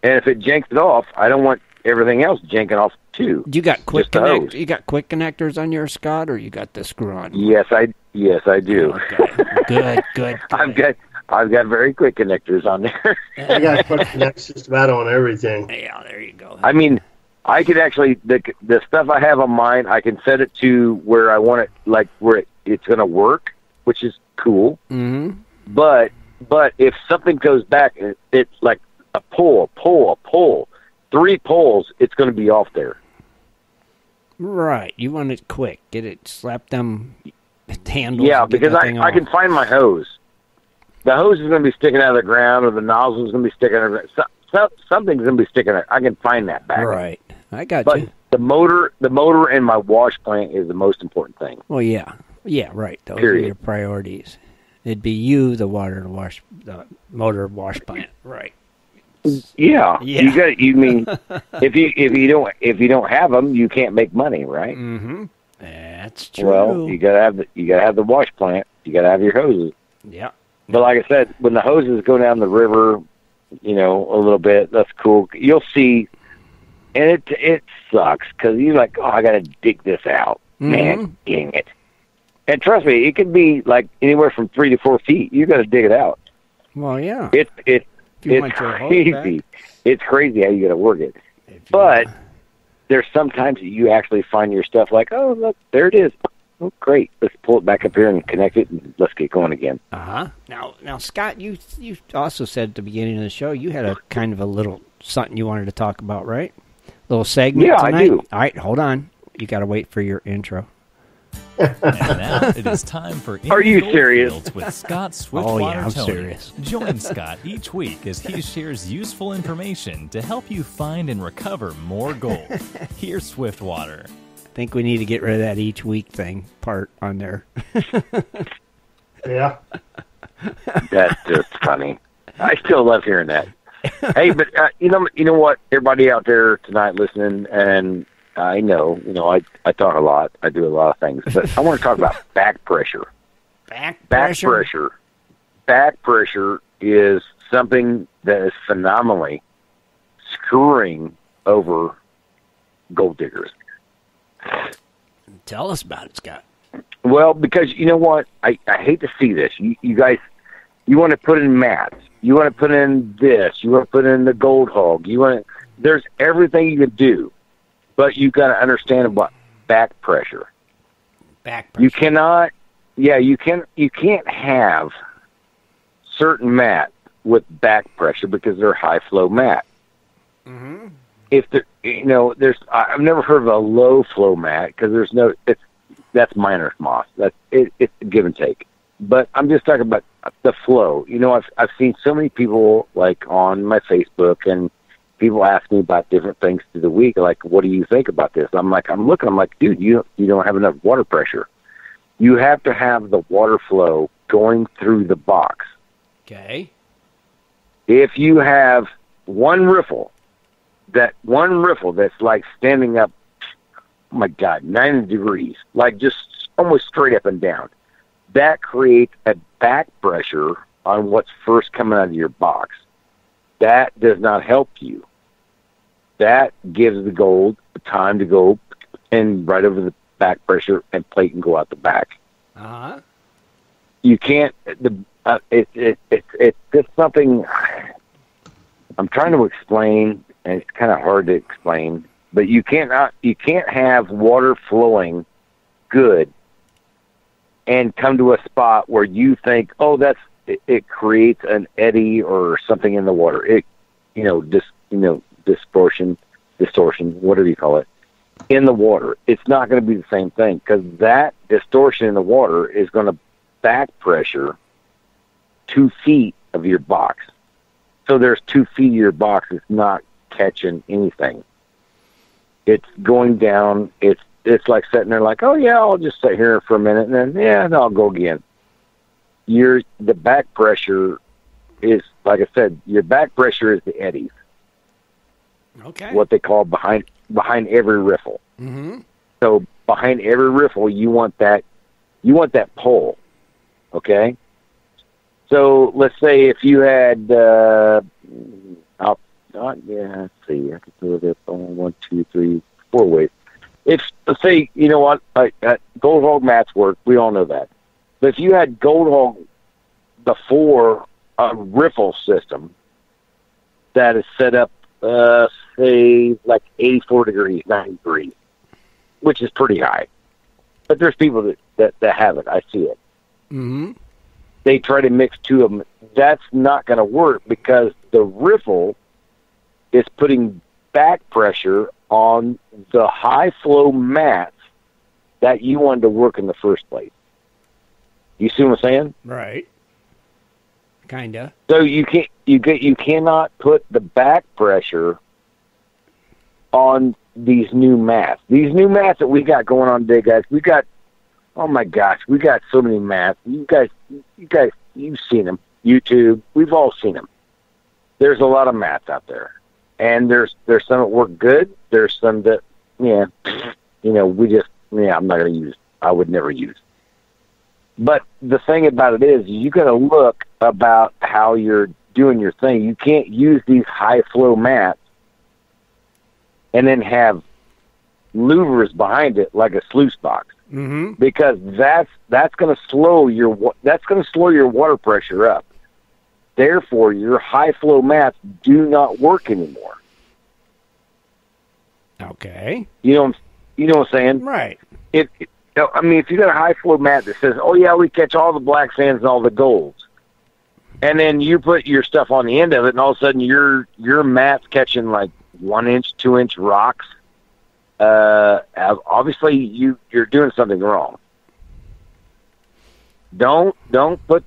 And if it janks it off, I don't want everything else janking off too. You got quick connectors on your, Scott, or you got the screw-on? Yes, I do. Okay. Good. I've got very quick connectors on there. I got quick connectors just about on everything. Yeah, there you go. I mean, I could actually the stuff I have on mine, I can set it to where I want it, like where it's going to work, which is cool. Mm-hmm. But if something goes back, it's like a pull, 3 pulls, it's going to be off there. Right. You want it quick. Get it, slap them handles. Yeah, because I can find my hose. The hose is going to be sticking out of the ground, or the nozzle is going to be sticking out of the ground. Something's going to be sticking out. I can find that back. Right. I got but you. The motor and my wash plant is the most important thing. Well, yeah. Yeah, right. Those Period. are your priorities. It'd be you, the motor wash plant. Right. Yeah. You mean if you don't have them, you can't make money, right? Mm-hmm. That's true. Well, you gotta have the wash plant. You gotta have your hoses. Yeah. But like I said, when the hoses go down the river, a little bit, that's cool. You'll see, and it sucks because you're like, oh, I gotta dig this out, man, dang it. And trust me, it could be like anywhere from 3 to 4 feet. You got to dig it out. Well, yeah. It's crazy. It's crazy how you got to work it. But there's sometimes you actually find your stuff like, oh, look, there it is. Oh, great. Let's pull it back up here and connect it, and let's get going again. Uh-huh. Now, Scott, you also said at the beginning of the show you had a kind of a little something you wanted to talk about, right? Little segment tonight? I do. All right, hold on. You got to wait for your intro. And now it is time for Are you serious? Fields with Scott Swiftwater. Oh, yeah, I'm Toney. serious. Join Scott each week as he shares useful information to help you find and recover more gold. Here's Swiftwater. I think we need to get rid of that each week thing part on there. Yeah. That's just funny. I still love hearing that. Hey, but you know what? Everybody out there tonight listening, and I know, I talk a lot. I do a lot of things, but I want to talk about back pressure. Back pressure. Back pressure is something that is phenomenally screwing over gold diggers. Tell us about it, Scott. Well, because you know what? I hate to see this. You guys, you want to put in mats. You want to put in this. You want to put in the gold hog. There's everything you can do. But you got to understand about back pressure. Back pressure. You cannot, you can't have certain mat with back pressure because they're high flow mat. Mm-hmm. If I've never heard of a low flow mat because that's miner's moss. It's a give and take. But I'm just talking about the flow. I've seen so many people like on my Facebook, and people ask me about different things through the week, like, what do you think about this? I'm like, dude, you don't have enough water pressure. You have to have the water flow going through the box. Okay. If you have one riffle that's like standing up, oh my God, 90 degrees, like just almost straight up and down, that creates a back pressure on what's first coming out of your box. That does not help you. That gives the gold the time to go and right over the back pressure and plate and go out the back. Uh-huh. You can't. It's just something I'm trying to explain, and it's kind of hard to explain. But you can't have water flowing good and come to a spot where you think, oh, it creates an eddy or something in the water. distortion, whatever you call it, in the water. It's not going to be the same thing, because that distortion in the water is going to back pressure 2 feet of your box. So there's 2 feet of your box that's not catching anything. It's going down. It's like sitting there like, oh yeah, I'll just sit here for a minute, and then I'll go again. The back pressure is, like I said, your back pressure is the eddies. Okay. What they call behind every riffle. Mm-hmm. So behind every riffle, you want that pull. Okay. So let's say if you had, let's see, I can do it on 1, 2, 3, 4 ways. Let's say, you know what, Gold Hog mats work. We all know that. But if you had Gold Hog before a riffle system that is set up, say, like 84 degrees, 90 degrees, which is pretty high. But there's people that have it. I see it. Mm-hmm. They try to mix two of them. That's not going to work, because the riffle is putting back pressure on the high flow mats that you wanted to work in the first place. You see what I'm saying? Right. Kinda. So you cannot put the back pressure on these new mats. These new mats that we got going on today, guys. Oh my gosh, we got so many mats. You guys, you've seen them. YouTube, we've all seen them. There's a lot of mats out there, and there's some that work good. There's some that, I'm not going to use. I would never use. But the thing about it is, you got to look about how you're doing your thing. You can't use these high flow mats and then have louvers behind it like a sluice box, mm-hmm. because that's going to slow your water pressure up. Therefore, your high flow mats do not work anymore. Okay. You know what I'm saying? Right. If you got a high flow mat that says, "Oh yeah, we catch all the black sands and all the golds," and then you put your stuff on the end of it, and all of a sudden your mat's catching like 1 inch, 2 inch rocks. Obviously you're doing something wrong. Don't put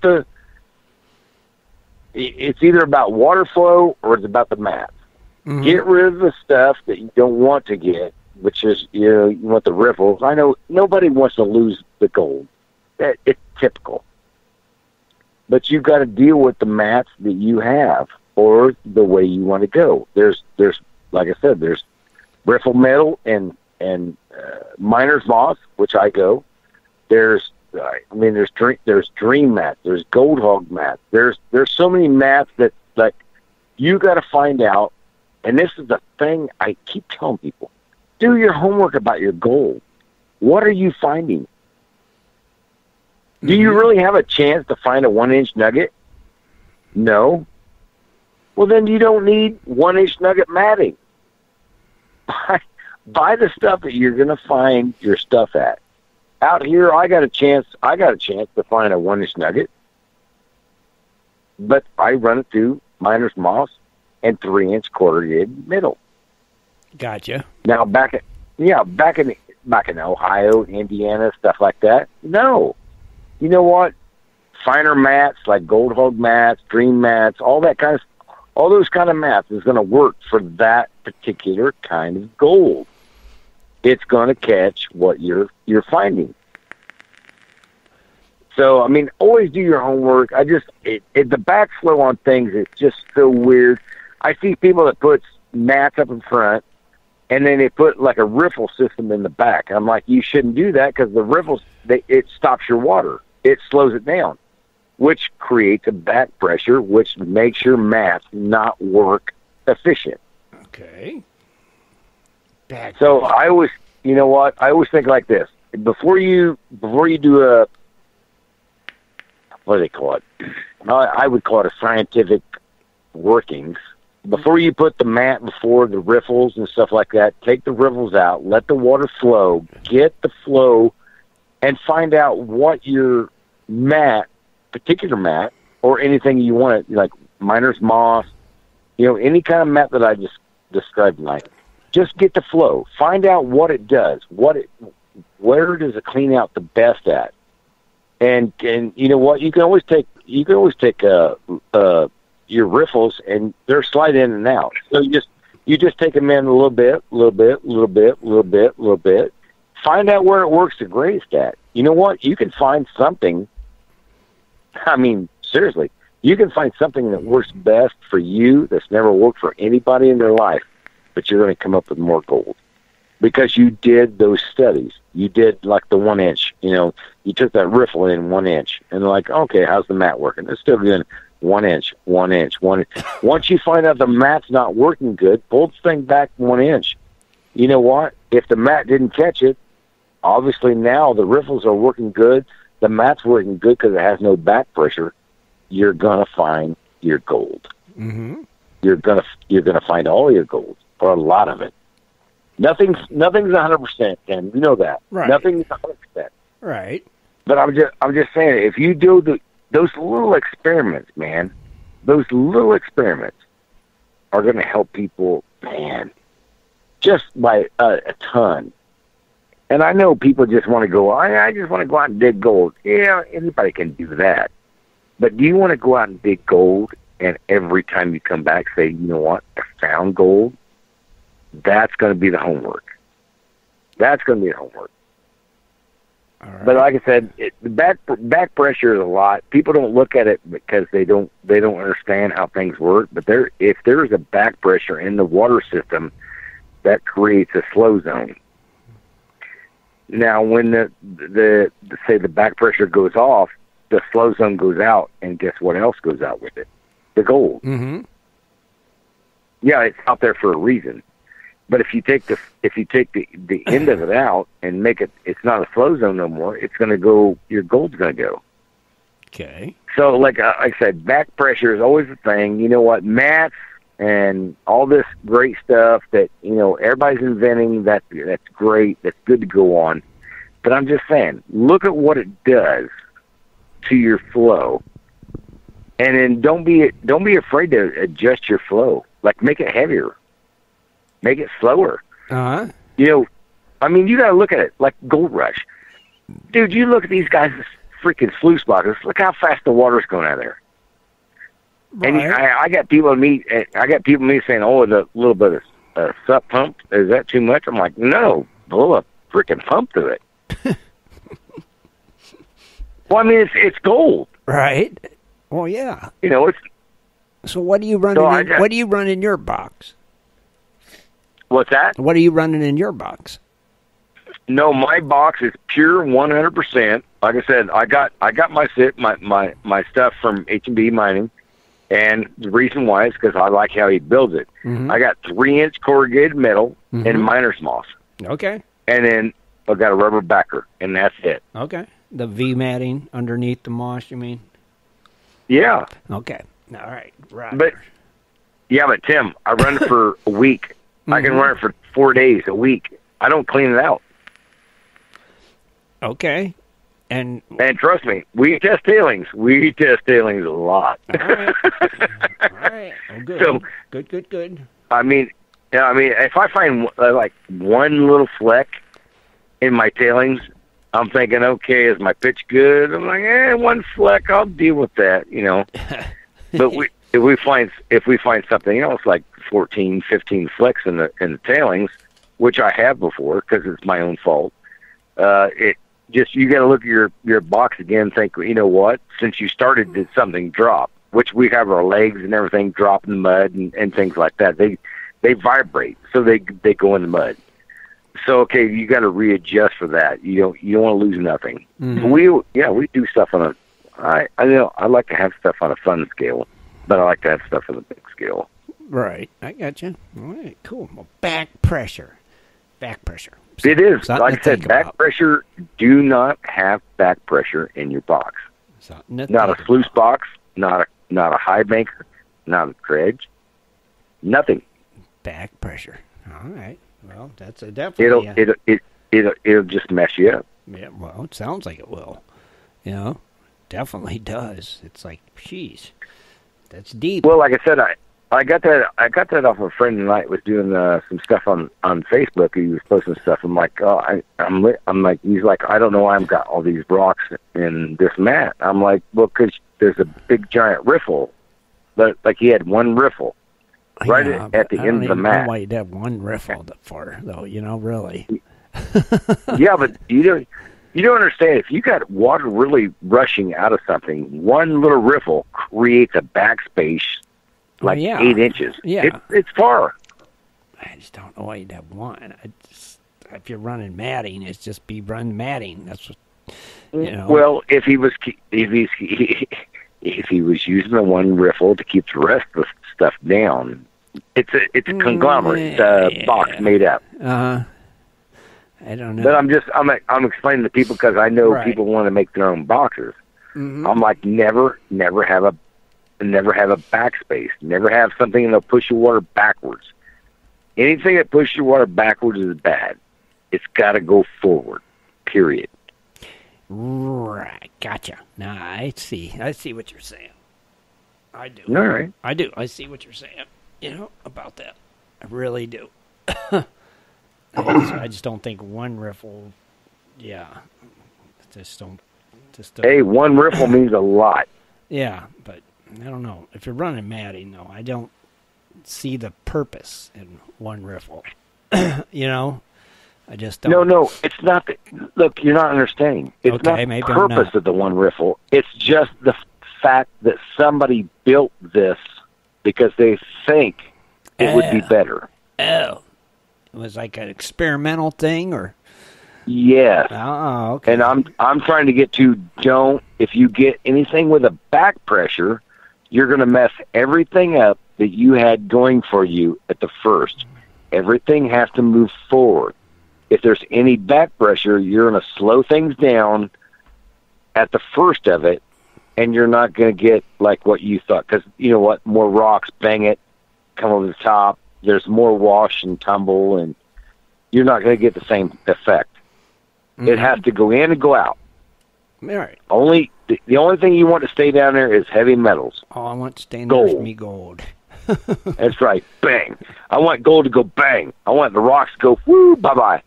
it's either about water flow or it's about the mat. Mm-hmm. Get rid of the stuff that you don't want to get, which is, you want the riffles. I know nobody wants to lose the gold. It's typical. But you've got to deal with the mats that you have or the way you want to go. There's like I said, there's riffle metal and miner's moss, which I go. There's dream mats. There's Gold Hog mats. There's so many mats that, like, you got to find out. And this is the thing I keep telling people: do your homework about your gold. What are you finding? Mm-hmm. Do you really have a chance to find a 1 inch nugget? No. Well, then you don't need 1 inch nugget matting. Buy the stuff that you're going to find your stuff at. Out here, I got a chance to find a 1 inch nugget, but I run it through miner's moss and 3 inch quarter gig middle. Gotcha. Now back in Ohio, Indiana, stuff like that. No, you know what? Finer mats like Gold Hog mats, Dream mats, all those kind of mats is going to work for that particular kind of gold. It's going to catch what you're finding. So, always do your homework. The backflow on things is just so weird. I see people that put mats up in front, and then they put like a riffle system in the back. I'm like, you shouldn't do that, because the riffles, it stops your water. It slows it down, which creates a back pressure, which makes your mats not work efficient. Okay. So I always think like this: before you do a, what do they call it? I would call it a scientific workings. Before you put the mat before the riffles and stuff like that, take the riffles out, let the water flow, get the flow, and find out what your particular mat, or anything you want, like miner's moss, any kind of mat that I just described tonight, just get the flow. Find out what it does. Where does it clean out the best at? And you know what? You can always take your riffles, and they're slide in and out. So you just take them in a little bit. Find out where it works the greatest at. You know what? You can find something. I mean, seriously, you can find something that works best for you that's never worked for anybody in their life, but you're going to come up with more gold because you did those studies. You did like the 1 inch. You took that riffle in 1 inch, and they're like, okay, how's the mat working? It's still doing 1 inch. Once you find out the mat's not working good, pull the thing back 1 inch. You know what? If the mat didn't catch it, obviously now the riffles are working good. The mat's working good because it has no back pressure. You're gonna find your gold. Mm-hmm. You're gonna find all your gold, or a lot of it. Nothing's 100%, Tim. You know that. Right. Nothing's 100%. Right. But I'm just saying, if you do those little experiments, man, those little experiments are going to help people, man, just by a ton. And I know people just want to go, I just want to go out and dig gold. Yeah, anybody can do that. But do you want to go out and dig gold and every time you come back say, you know what, I found gold? That's going to be the homework. That's going to be the homework. All right. But like I said, the back pressure is a lot. People don't look at it because they don't understand how things work. But if there's a back pressure in the water system, that creates a slow zone. Now, when the back pressure goes off, the slow zone goes out, and guess what else goes out with it? The gold. Mm-hmm. Yeah, it's out there for a reason. But if you take the end of it out and make it's not a slow zone no more. It's going to go. Your gold's going to go. Okay. So, like I said, back pressure is always a thing. You know what? Mats and all this great stuff that everybody's inventing. That's great. That's good to go on. But I'm just saying, look at what it does to your flow, and then don't be afraid to adjust your flow. Like make it heavier. Make it slower. Uh-huh. I mean, you got to look at it like Gold Rush. Dude, you look at these guys' freaking sluice boxes. Look how fast the water's going out of there. Right. And I got people meet saying, "Oh, the little bit of sup pump, is that too much?" I'm like, "No, blow a freaking pump to it." Well, I mean, it's gold, right? Well, yeah. It's. So what do you run? What do you run in your box? What's that? What are you running in your box? No, my box is pure 100%. Like I said, I got my stuff from H&B Mining, and the reason why is because I like how he builds it. Mm-hmm. I got 3-inch corrugated metal and miner's moss. Okay. And then I got a rubber backer, and that's it. Okay. The V matting underneath the moss, you mean? Yeah. Okay. All right. Right. But Tim, I run it for a week. I can run it for 4 days a week. I don't clean it out. Okay. And trust me, we test tailings. We test tailings a lot. All right. All right. Oh, good. So, good. I mean, if I find like one little fleck in my tailings, I'm thinking, okay, is my pitch good? I'm like, one fleck, I'll deal with that, But if we find something else like 14, 15 flecks in the tailings, which I have before because it's my own fault, you got to look at your box again and think, you know what? Since you started, did something drop? Which we have our legs and everything drop in the mud and things like that. They vibrate, so they go in the mud. So okay, you got to readjust for that. You don't want to lose nothing. Mm-hmm. We do stuff on I like to have stuff on a fun scale, but I like to have stuff on a big scale. Right, I got you. All right, cool. Well, back pressure. It is, like I said, back pressure. Do not have back pressure in your box. Not a sluice box, not a high banker, not a dredge, nothing. Back pressure. All right. Well, that's a definitely. It'll just mess you up. Yeah. Well, it sounds like it will. Definitely does. It's like, geez, that's deep. Well, like I said, I got that off a friend tonight. Was doing some stuff on Facebook. He was posting stuff. I'm like, oh, I'm like, he's like, I don't know why I've got all these rocks in this mat. I'm like, well, because there's a big giant riffle, but like he had one riffle right at the end of the mat. I don't know why you'd have one riffle for, though. Really. Yeah, but you don't understand. If you got water really rushing out of something, one little riffle creates a backspace. Like 8 inches. Yeah. It's far. I just don't know why you'd have one. If you're running matting, it's just be run matting. That's what, Well, if he was using the one riffle to keep the rest of the stuff down, it's a conglomerate. It's a box made up. I don't know. But I'm explaining to people because I know people want to make their own boxes. Mm-hmm. I'm like, never have a backspace. Never have something that'll push your water backwards. Anything that pushes your water backwards is bad. It's got to go forward, period. Right. Gotcha. Nah, I see what you're saying. I do. All right. I do. I see what you're saying, about that. I really do. I just don't think one riffle, Hey, one riffle means a lot. Yeah, but I don't know. If you're running matting, though, I don't see the purpose in one riffle. I just don't. No, it's not. Look, you're not understanding. It's not the purpose of the one riffle. It's just the fact that somebody built this because they think it would be better. Oh. It was like an experimental thing, or? Yes. Oh, okay. And I'm trying to get to, if you get anything with a back pressure, you're going to mess everything up that you had going for you at the first. Everything has to move forward. If there's any back pressure, you're going to slow things down at the first of it, and you're not going to get like what you thought. Because you know what? More rocks, bang it, come over the top. There's more wash and tumble, and you're not going to get the same effect. Mm-hmm. It has to go in and go out. All right. The only thing you want to stay down there is heavy metals. Oh, I want to stay there with me gold. That's right. Bang. I want gold to go bang. I want the rocks to go whoo, bye-bye.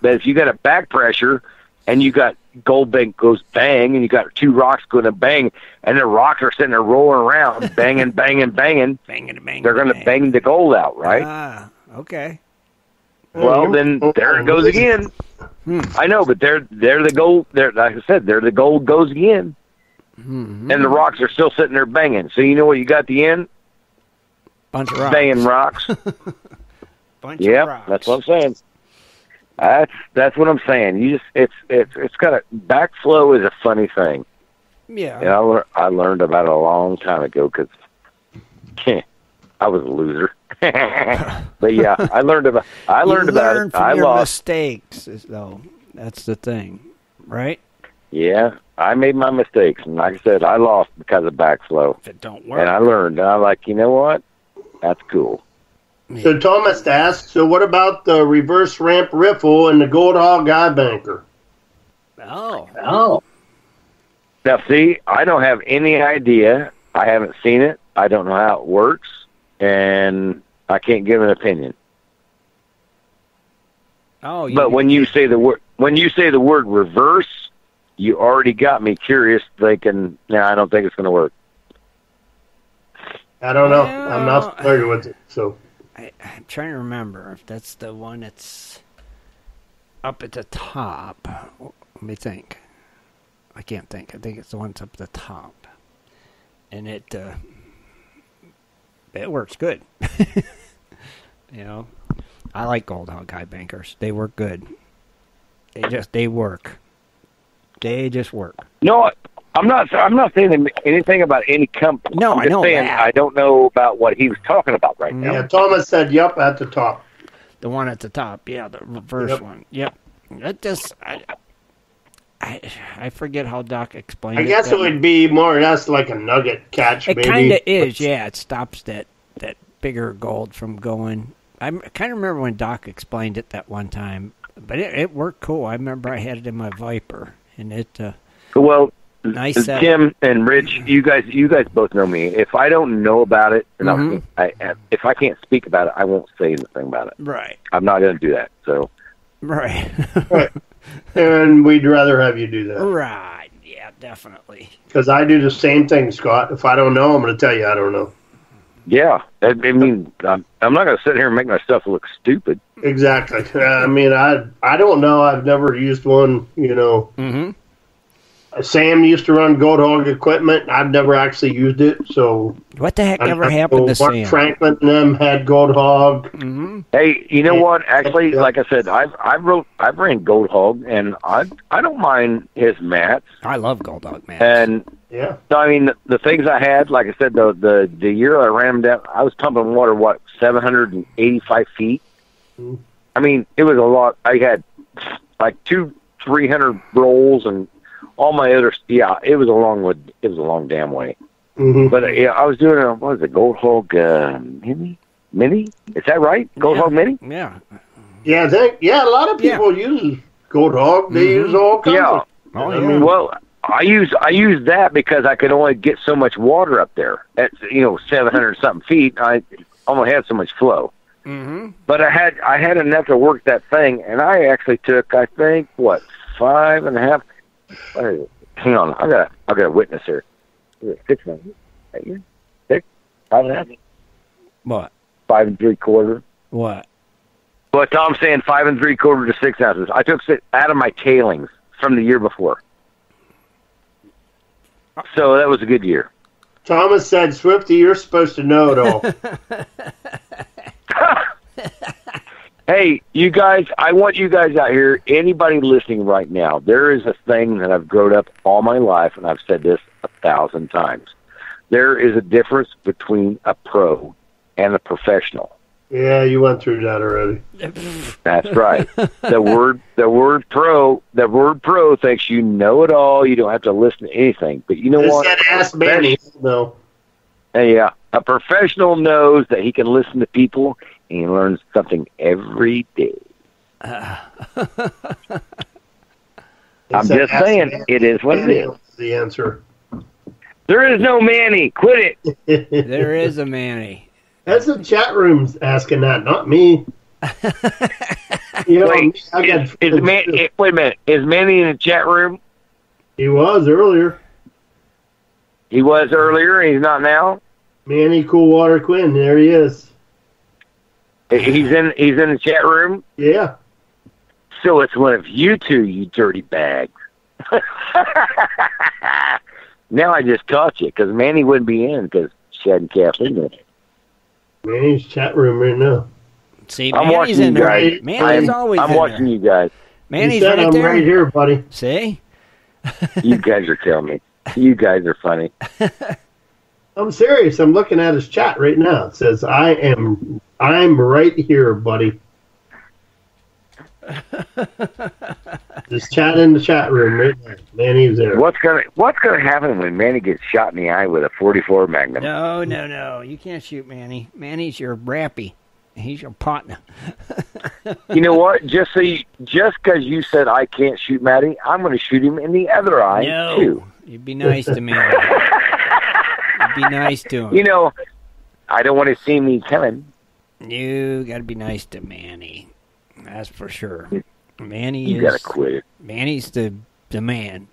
But if you got a back pressure and you got gold bank goes bang and you got two rocks going to bang and the rocks are sitting there rolling around, banging, banging, banging, they're going to bang the gold out, right? Ah, okay. Well, then there it goes again. I know, but they're the gold. Like I said, they're the gold goes again. Mm-hmm. And the rocks are still sitting there banging. So you know what you got at the end? Bunch of rocks. Banging rocks. Bunch of rocks. That's what I'm saying. That's what I'm saying. You just it's got a backflow is a funny thing. Yeah. And I learned about it a long time ago because I was a loser. But yeah, I learned about it. From your mistakes, though. That's the thing, right? Yeah, I made my mistakes, and like I said, I lost because of backflow. If it don't work, and I learned. And I'm like, you know what? That's cool. So Thomas asked, so what about the reverse ramp riffle and the Gold Hog Eye Banker? Oh. Now, see, I don't have any idea. I haven't seen it. I don't know how it works, and I can't give an opinion. Oh, but when you say the word reverse, you already got me curious, thinking, "No, I don't think it's going to work." I don't know. I'm not familiar with it, so I'm trying to remember if that's the one that's up at the top. Let me think. I can't think. I think it's the one that's up at the top, and it works good. I like Gold Hog Eye Bankers. They work good. They work. They just work. No, I'm not saying anything about any company. No, I know saying that. I don't know about what he was talking about right now. Yeah, Thomas said, "Yep," at the top. The one at the top, yeah, the reverse one. Yep. That just I forget how Doc explained it. I guess it would be more or less like a nugget catch. It kind of is, yeah. It stops that bigger gold from going. I kind of remember when Doc explained it that one time, but it worked cool. I remember I had it in my Viper, and it. Well, Nice setup. Tim and Rich, you guys both know me. If I don't know about it, and if I can't speak about it, I won't say anything about it. Right. I'm not going to do that. So. Right. Right. And we'd rather have you do that. Right. Yeah, definitely. Because I do the same thing, Scott. If I don't know, I'm going to tell you I don't know. Yeah. I mean, I'm not going to sit here and make myself look stupid. Exactly. I mean, I don't know. I've never used one, you know. Mm-hmm. Sam used to run Gold Hog equipment. I've never actually used it, so... What the heck ever happened to Sam? Franklin and them had Gold Hog. Mm-hmm. Hey, you know what? Actually, like I said, I've ran Gold Hog, and I don't mind his mats. I love Gold Hog mats. And yeah, so, I mean, the things I had, like I said, the year I ran them down, I was pumping water 785 feet. Mm-hmm. I mean, it was a lot. I had like 300 rolls and all my other, it was a long damn way. Mm-hmm. But I was doing what was it, Gold Hog Mini? Is that right? Gold Hog Mini? Yeah. Yeah, a lot of people use Gold Hog. They use all kinds of. Oh, I mean, well, I use that because I could only get so much water up there at 700 something feet. I only had so much flow. Mm-hmm. But I had enough to work that thing, and I actually took, I think, 5.5. Hang on, I got a witness here. 6 months. 6, 5.5. What? 5 3/4. What? Well, Tom's saying 5 3/4 to 6 ounces. I took it out of my tailings from the year before, so that was a good year. Thomas said, "Swifty, you're supposed to know it all." Hey, you guys, I want you guys out here, anybody listening right now, there is a thing that I've grown up all my life, and I've said this 1,000 times. There is a difference between a pro and a professional. Yeah, you went through that already. That's right. The word pro thinks you know it all, you don't have to listen to anything. But you know what? Said ask Manny. No. Yeah, a professional knows that he can listen to people and he learns something every day. I'm just saying, Manny. It is what Manny it is. The answer. There is no Manny. Quit it. There is a Manny. That's the chat room's asking that, not me. Wait, wait a minute. Is Manny in the chat room? He was earlier. He was earlier. He's not now. Manny Coolwater Quinn. There he is. He's in the chat room. Yeah. So it's one of you two, you dirty bags. Now I just caught you because Manny wouldn't be in because she hadn't Kathleen in it. Manny's chat room right now. See, Manny's in there. Manny's always in there. I'm watching you guys. Manny's right there. I'm right here, buddy. See? You guys are killing me. You guys are funny. I'm serious. I'm looking at his chat right now. It says, I'm right here, buddy. Just chat in the chat room right now. Manny's there. What's gonna happen when Manny gets shot in the eye with a .44 Magnum? No. You can't shoot Manny. Manny's your rappy. He's your partner. You know what? Just because you said I can't shoot Matty, I'm going to shoot him in the other eye, too. You'd be nice to Manny. You'd be nice to him. You know, I don't want to see me coming. You got to be nice to Manny. That's for sure. You got to quit it. Manny's the man.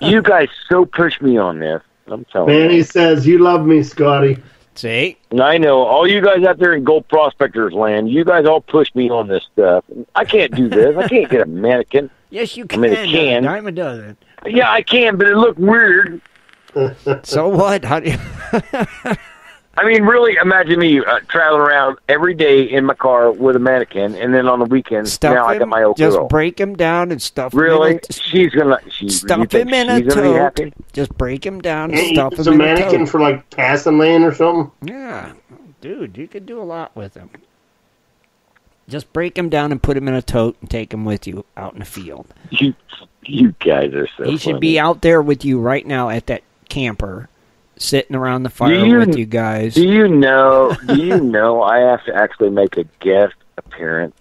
You guys so push me on this. I'm telling you. Manny says, you love me, Scotty. See? I know. All you guys out there in Gold Prospectors land, you guys all push me on this stuff. I can't do this. I can't get a mannequin. Yes, you can. I mean, it can. Diamond does it. Yeah, I can, but it looked weird. So what? How do you... I mean, really, imagine me traveling around every day in my car with a mannequin, and then on the weekends, now I got my old just girl. Break him down and stuff really? him. Stuff him in a tote. Just break him down and stuff him in a tote. A mannequin for like passing lane or something? Yeah. Dude, you could do a lot with him. Just break him down and put him in a tote and take him with you out in the field. You guys are so He should funny. be out there with you right now at that camper, sitting around the fire with you guys. Do you know I have to actually make a guest appearance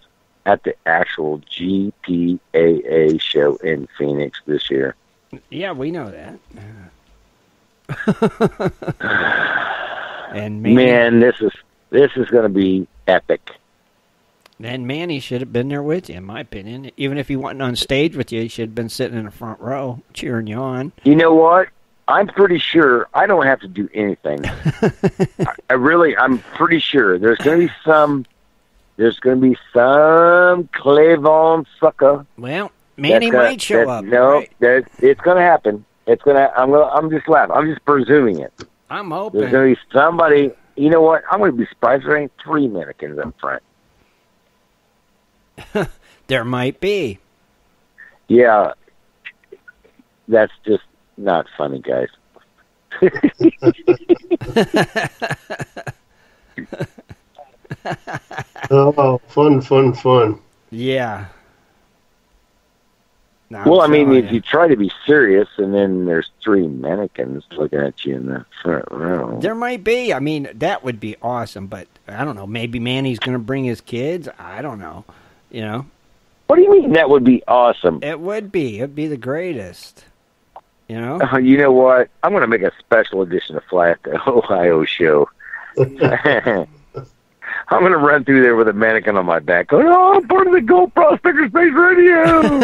at the actual GPAA show in Phoenix this year? Yeah, we know that. And Man, this is going to be epic. And Manny should have been there with you, in my opinion. Even if he wasn't on stage with you, he should have been sitting in the front row, cheering you on. You know what? I'm pretty sure I don't have to do anything. I'm pretty sure there's going to be some Clavon sucker. Well, Manny might show up. No, right? It's going to happen. I'm just laughing. I'm just presuming it. I'm hoping. There's going to be somebody. You know what? I'm going to be surprised there ain't 3 mannequins up front. There might be. Yeah. That's just not funny, guys. Oh, fun. Yeah. No, well, I mean, if you try to be serious and then there's 3 mannequins looking at you in the front row. There might be. I mean, that would be awesome, but I don't know. Maybe Manny's going to bring his kids. I don't know. You know? What do you mean that would be awesome? It would be. It'd be the greatest. You know? You know what? I'm going to make a special edition of Fly at the Ohio show. I'm going to run through there with a mannequin on my back going, oh, I'm part of the Gold Prospectors Radio!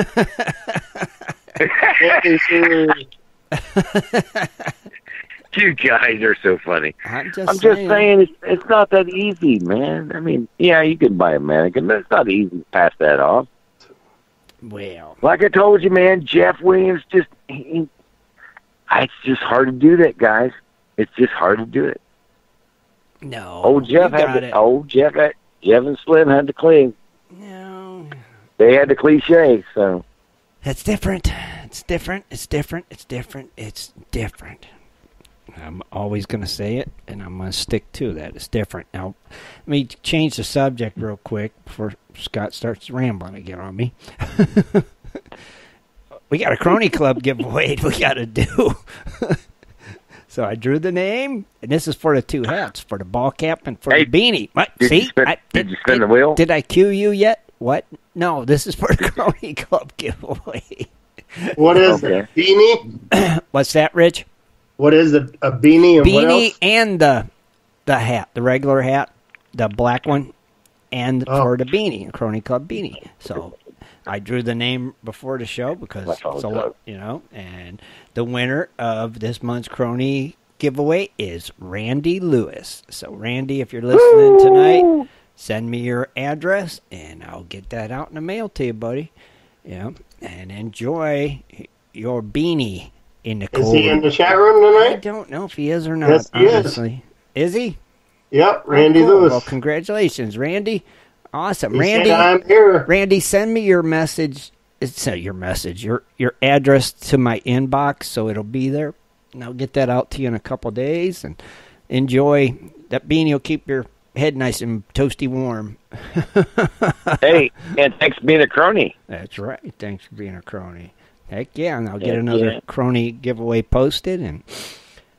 You guys are so funny. I'm just saying it's not that easy, man. I mean, yeah, you can buy a mannequin, but it's not easy to pass that off. Well, like I told you, man, Jeff Williams it's just hard to do that, guys. It's just hard to do it. No. Jeff and Slim had to cling. No. They had the cliche, so. It's different. It's different. It's different. It's different. It's different. I'm always going to say it, and I'm going to stick to that. It's different. Now, let me change the subject real quick before Scott starts rambling again on me. We got a Crony Club giveaway we got to do. So I drew the name, and this is for the 2 hats, for the ball cap and for the beanie. What? Did you spin the wheel? Did I cue you yet? What? No, this is for the Crony Club giveaway. What is it? Beanie? What's that, Rich? What is it? A beanie and what Beanie else? and the hat, the regular hat, the black one, and for the beanie, a Crony Club beanie. So I drew the name before the show because it's a lot, you know. And the winner of this month's Crony giveaway is Randy Lewis. So Randy, if you're listening tonight, send me your address and I'll get that out in the mail to you, buddy. Yeah, and enjoy your beanie. In the cold. Is he in the chat room tonight? I don't know if he is or not. Yes, he honestly. Is he? Yep, Randy Lewis. Well, congratulations, Randy. Awesome. He Randy, said, I'm here. Randy, send me your message. Your address to my inbox so it'll be there. And I'll get that out to you in a couple days. And enjoy. That beanie will keep your head nice and toasty warm. Hey, and thanks for being a crony. That's right. Thanks for being a crony. Heck yeah, and I'll get another crony giveaway posted, and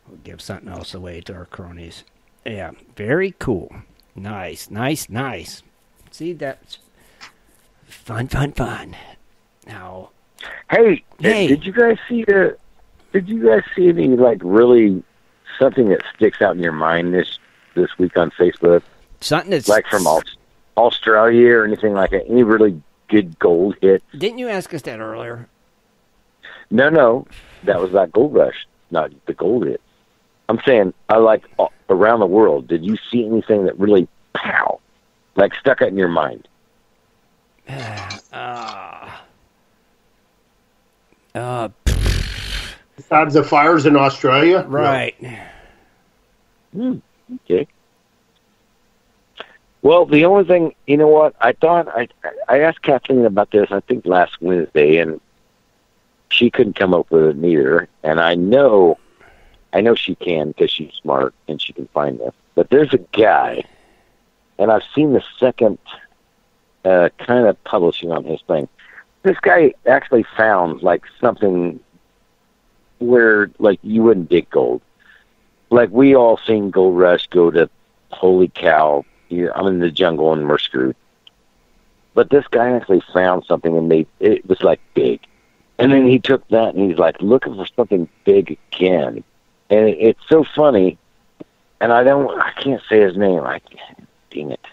we'll give something else away to our cronies. Yeah, very cool. Nice. See, that's fun. Now, hey, did you guys see any like really something that sticks out in your mind this week on Facebook? Something that's like from Australia or anything like that? Any really good gold hits? Didn't you ask us that earlier? No, that was that gold rush, not the gold hit. I'm saying, around the world, did you see anything that really, like stuck out in your mind? Besides the fires in Australia? Right. Okay. Well, the only thing, you know what, I thought, I asked Kathleen about this, I think last Wednesday, and she couldn't come up with it neither, and I know she can because she's smart and she can find this. But there's a guy, and I've seen the second kind of publishing on his thing. This guy actually found like something where like you wouldn't dig gold. Like we all seen Gold Rush go to holy cow, I'm in the jungle and we're screwed. But this guy actually found something and it was like big. And then he took that and he's like looking for something big again. And it's so funny. And I can't say his name. Dang it.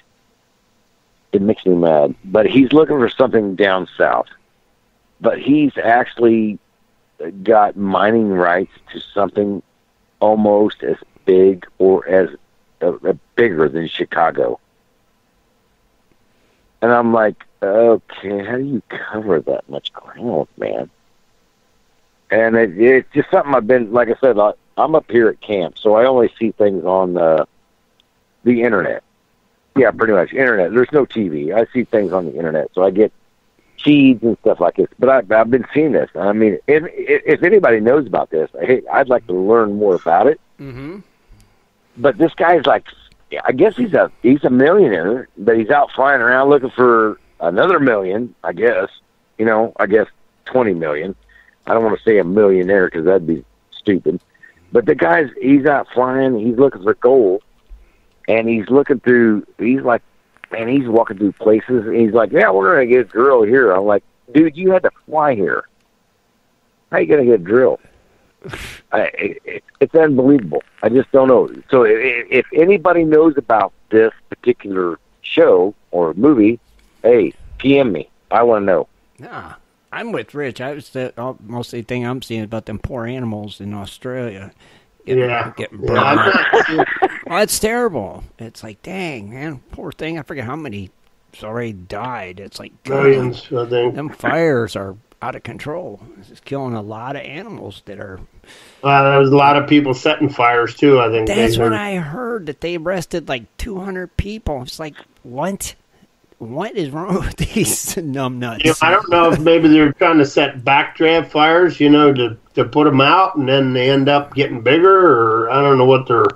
It makes me mad. But he's looking for something down south. But he's actually got mining rights to something almost as big or as bigger than Chicago. And I'm like, okay, how do you cover that much ground, man? And it's just something I've been, like I said, I'm up here at camp, so I only see things on the internet. Yeah, pretty much, internet. There's no TV. I see things on the internet, so I get feeds and stuff like this. But I've been seeing this. I mean, if anybody knows about this, I'd like to learn more about it. Mm-hmm. But this guy's like, I guess he's a millionaire, but he's out flying around looking for another million, I guess. I guess 20 million. I don't want to say a millionaire because that'd be stupid. But he's out flying, he's looking for gold, and he's walking through places, and he's like, yeah, we're going to get a drill here. I'm like, dude, you had to fly here. How you going to get a drill? It's unbelievable. I just don't know. So if anybody knows about this particular show or movie, hey, PM me. I want to know. Yeah, I'm with Rich. Mostly thing I'm seeing about them poor animals in Australia. Getting burned. Well, it's terrible. It's like, dang, man, poor thing. I forget how many already died. It's like millions, I think. Them fires are out of control. It's killing a lot of animals that are. There was a lot of people setting fires too. I think that's what I heard. That they arrested like 200 people. It's like, what? What is wrong with these numbnuts? I don't know if maybe they're trying to set backdraft fires, to put them out, and then they end up getting bigger, or I don't know what their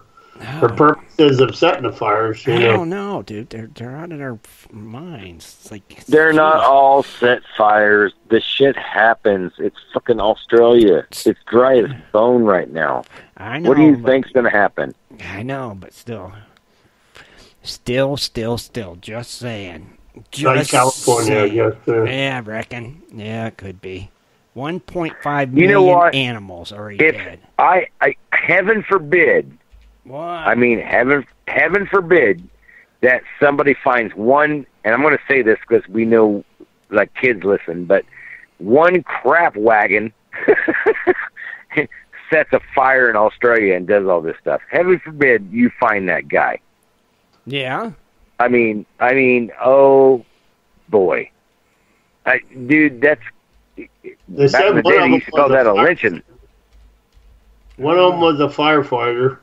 purposes of setting the fires. I don't know, dude. They're out of their minds. It's like they're not all set fires. This shit happens. It's fucking Australia. It's dry as bone right now. I know. What do you think's going to happen? I know, but still. Still. Just saying. Just California, saying. I guess. Yeah, I reckon. Yeah, it could be. 1.5 million animals already dead. Heaven forbid. What? I mean, heaven forbid that somebody finds one, and I'm going to say this because we know, like, kids listen, but one crap wagon sets a fire in Australia and does all this stuff. Heaven forbid you find that guy. Yeah. I mean, oh boy, dude, that's they back in the day. They used to call that a lynching. One of them was a firefighter.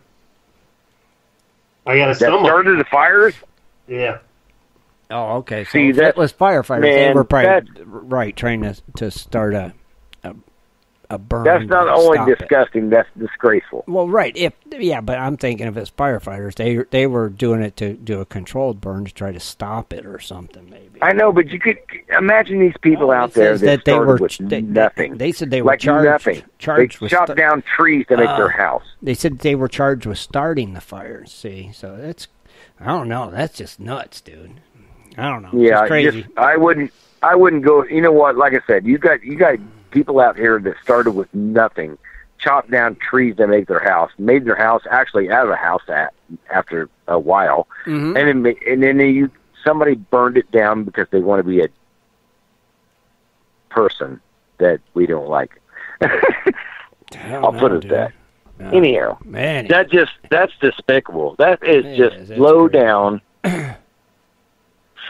That started the fires. Yeah. Oh, okay. So see, that was firefighters. Man, they were probably trying to start a burn. That's not only disgusting. That's disgraceful. Well, right. But I'm thinking if it's firefighters, they were doing it to do a controlled burn to try to stop it or something. Maybe. I know, but you could imagine these people out there that started with nothing. They said they were like nothing. They chopped down trees to make their house. They said they were charged with starting the fires. See, so that's I don't know. That's just nuts, dude. I don't know. Yeah, it's crazy. I wouldn't go. You know what? Like I said, you got people out here that started with nothing, chopped down trees to make their house, made their house actually out of a house after a while, and then somebody burned it down because they want to be a person that we don't like. I'll put it that. No. Anyhow, man, that's despicable. That is just low down.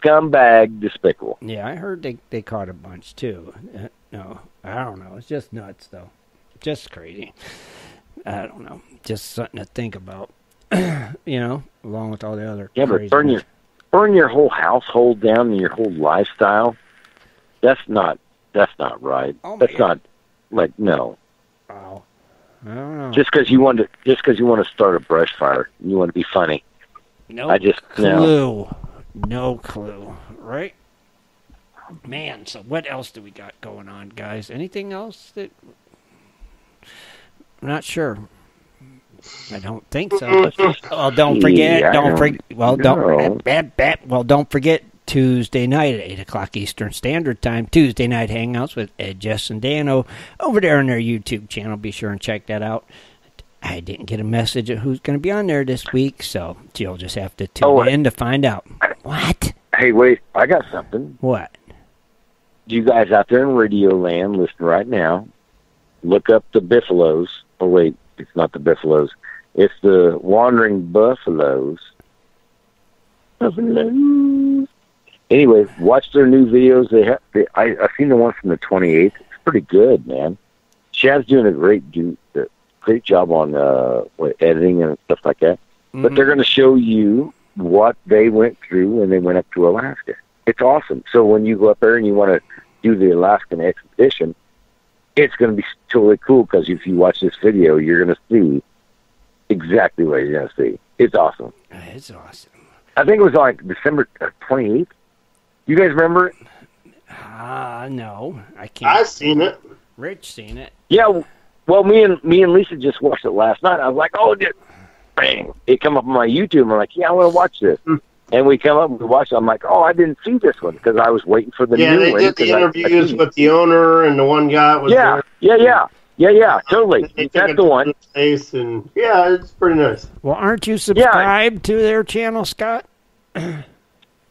Scumbag despicable. Yeah, I heard they caught a bunch too. No, I don't know. It's just nuts though. Just crazy. I don't know. Just something to think about. Along with all the other. Yeah, but burn your whole household down and your whole lifestyle. That's not right. Oh, that's not like no. Wow. I don't know. Just because you want to start a brush fire, you want to be funny. No clue. No clue, right? Man, so what else do we got going on, guys? Anything else that... I'm not sure. I don't think so. Well, don't forget. Don't forget Tuesday night at 8 o'clock Eastern Standard Time. Tuesday Night Hangouts with Ed, Jess, and Dano over there on their YouTube channel. Be sure and check that out. I didn't get a message of who's going to be on there this week, so you'll just have to tune in to find out. What? Hey, wait, I got something. What? You guys out there in Radio Land, listen right now. Look up the Buffaloes. Oh, wait, it's not the Buffaloes. It's the Wandering Buffaloes. Buffaloes. Anyway, watch their new videos. I've seen the one from the 28th. It's pretty good, man. Chad's doing a great job on editing and stuff like that. Mm-hmm. But they're going to show you what they went through when they went up to Alaska. It's awesome. So when you go up there and you want to do the Alaskan expedition, it's going to be totally cool because if you watch this video, you're going to see exactly what you're going to see. It's awesome. It's awesome. I think it was like December 28th. You guys remember it? No, I can't. I've seen it. Rich seen it. Yeah. Well, me and Lisa just watched it last night. I was like, oh, bang! It come up on my YouTube. I'm like, yeah, I want to watch this. And we come up and we watch it. I'm like, oh, I didn't see this one because I was waiting for the new one. Yeah, they did the interviews with the owner and the one guy was there. Yeah, totally. That's the one. And yeah, it's pretty nice. Well, aren't you subscribed to their channel, Scott?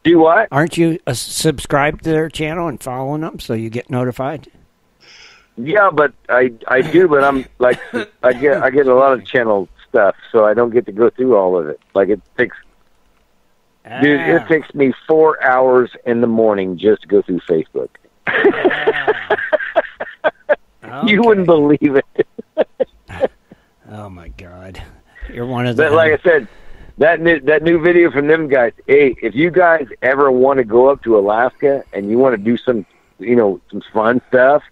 Do what? Aren't you subscribed to their channel and following them so you get notified? Yeah, but I do, but I'm like I get a lot of channel stuff, so I don't get to go through all of it. Like it takes me 4 hours in the morning just to go through Facebook. Okay. You wouldn't believe it. Oh my God, you're one of the. But like I said, that new video from them guys. Hey, if you guys ever want to go up to Alaska and you want to do some fun stuff,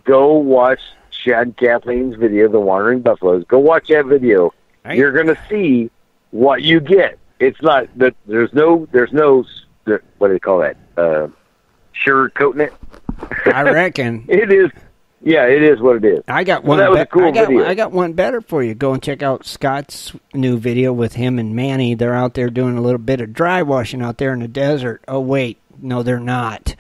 go watch Chad and Kathleen's video, The Wandering Buffaloes. Go watch that video. Right. You're gonna see what you get. It's not that there's no what do they call that? Sugarcoating it. I reckon it is. Yeah, it is what it is. I got one. I got one better for you. Go and check out Scott's new video with him and Manny. They're out there doing a little bit of dry washing out there in the desert. Oh wait, no, they're not.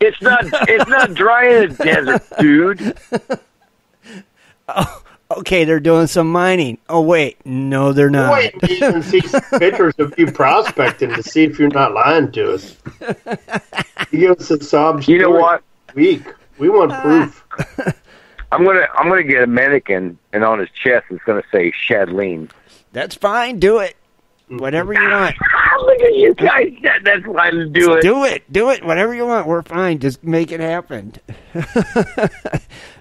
It's not dry in the desert, dude. Oh, okay, they're doing some mining. Oh wait, no, they're not. Wait, you can see some pictures of you prospecting to see if you're not lying to us. You give us a sob story. You know what? We want proof. I'm gonna get a mannequin, and on his chest it's gonna say Shadleen. That's fine. Do it. Whatever you want. Look at you guys. That's why to do it. Do it. Whatever you want. We're fine. Just make it happen.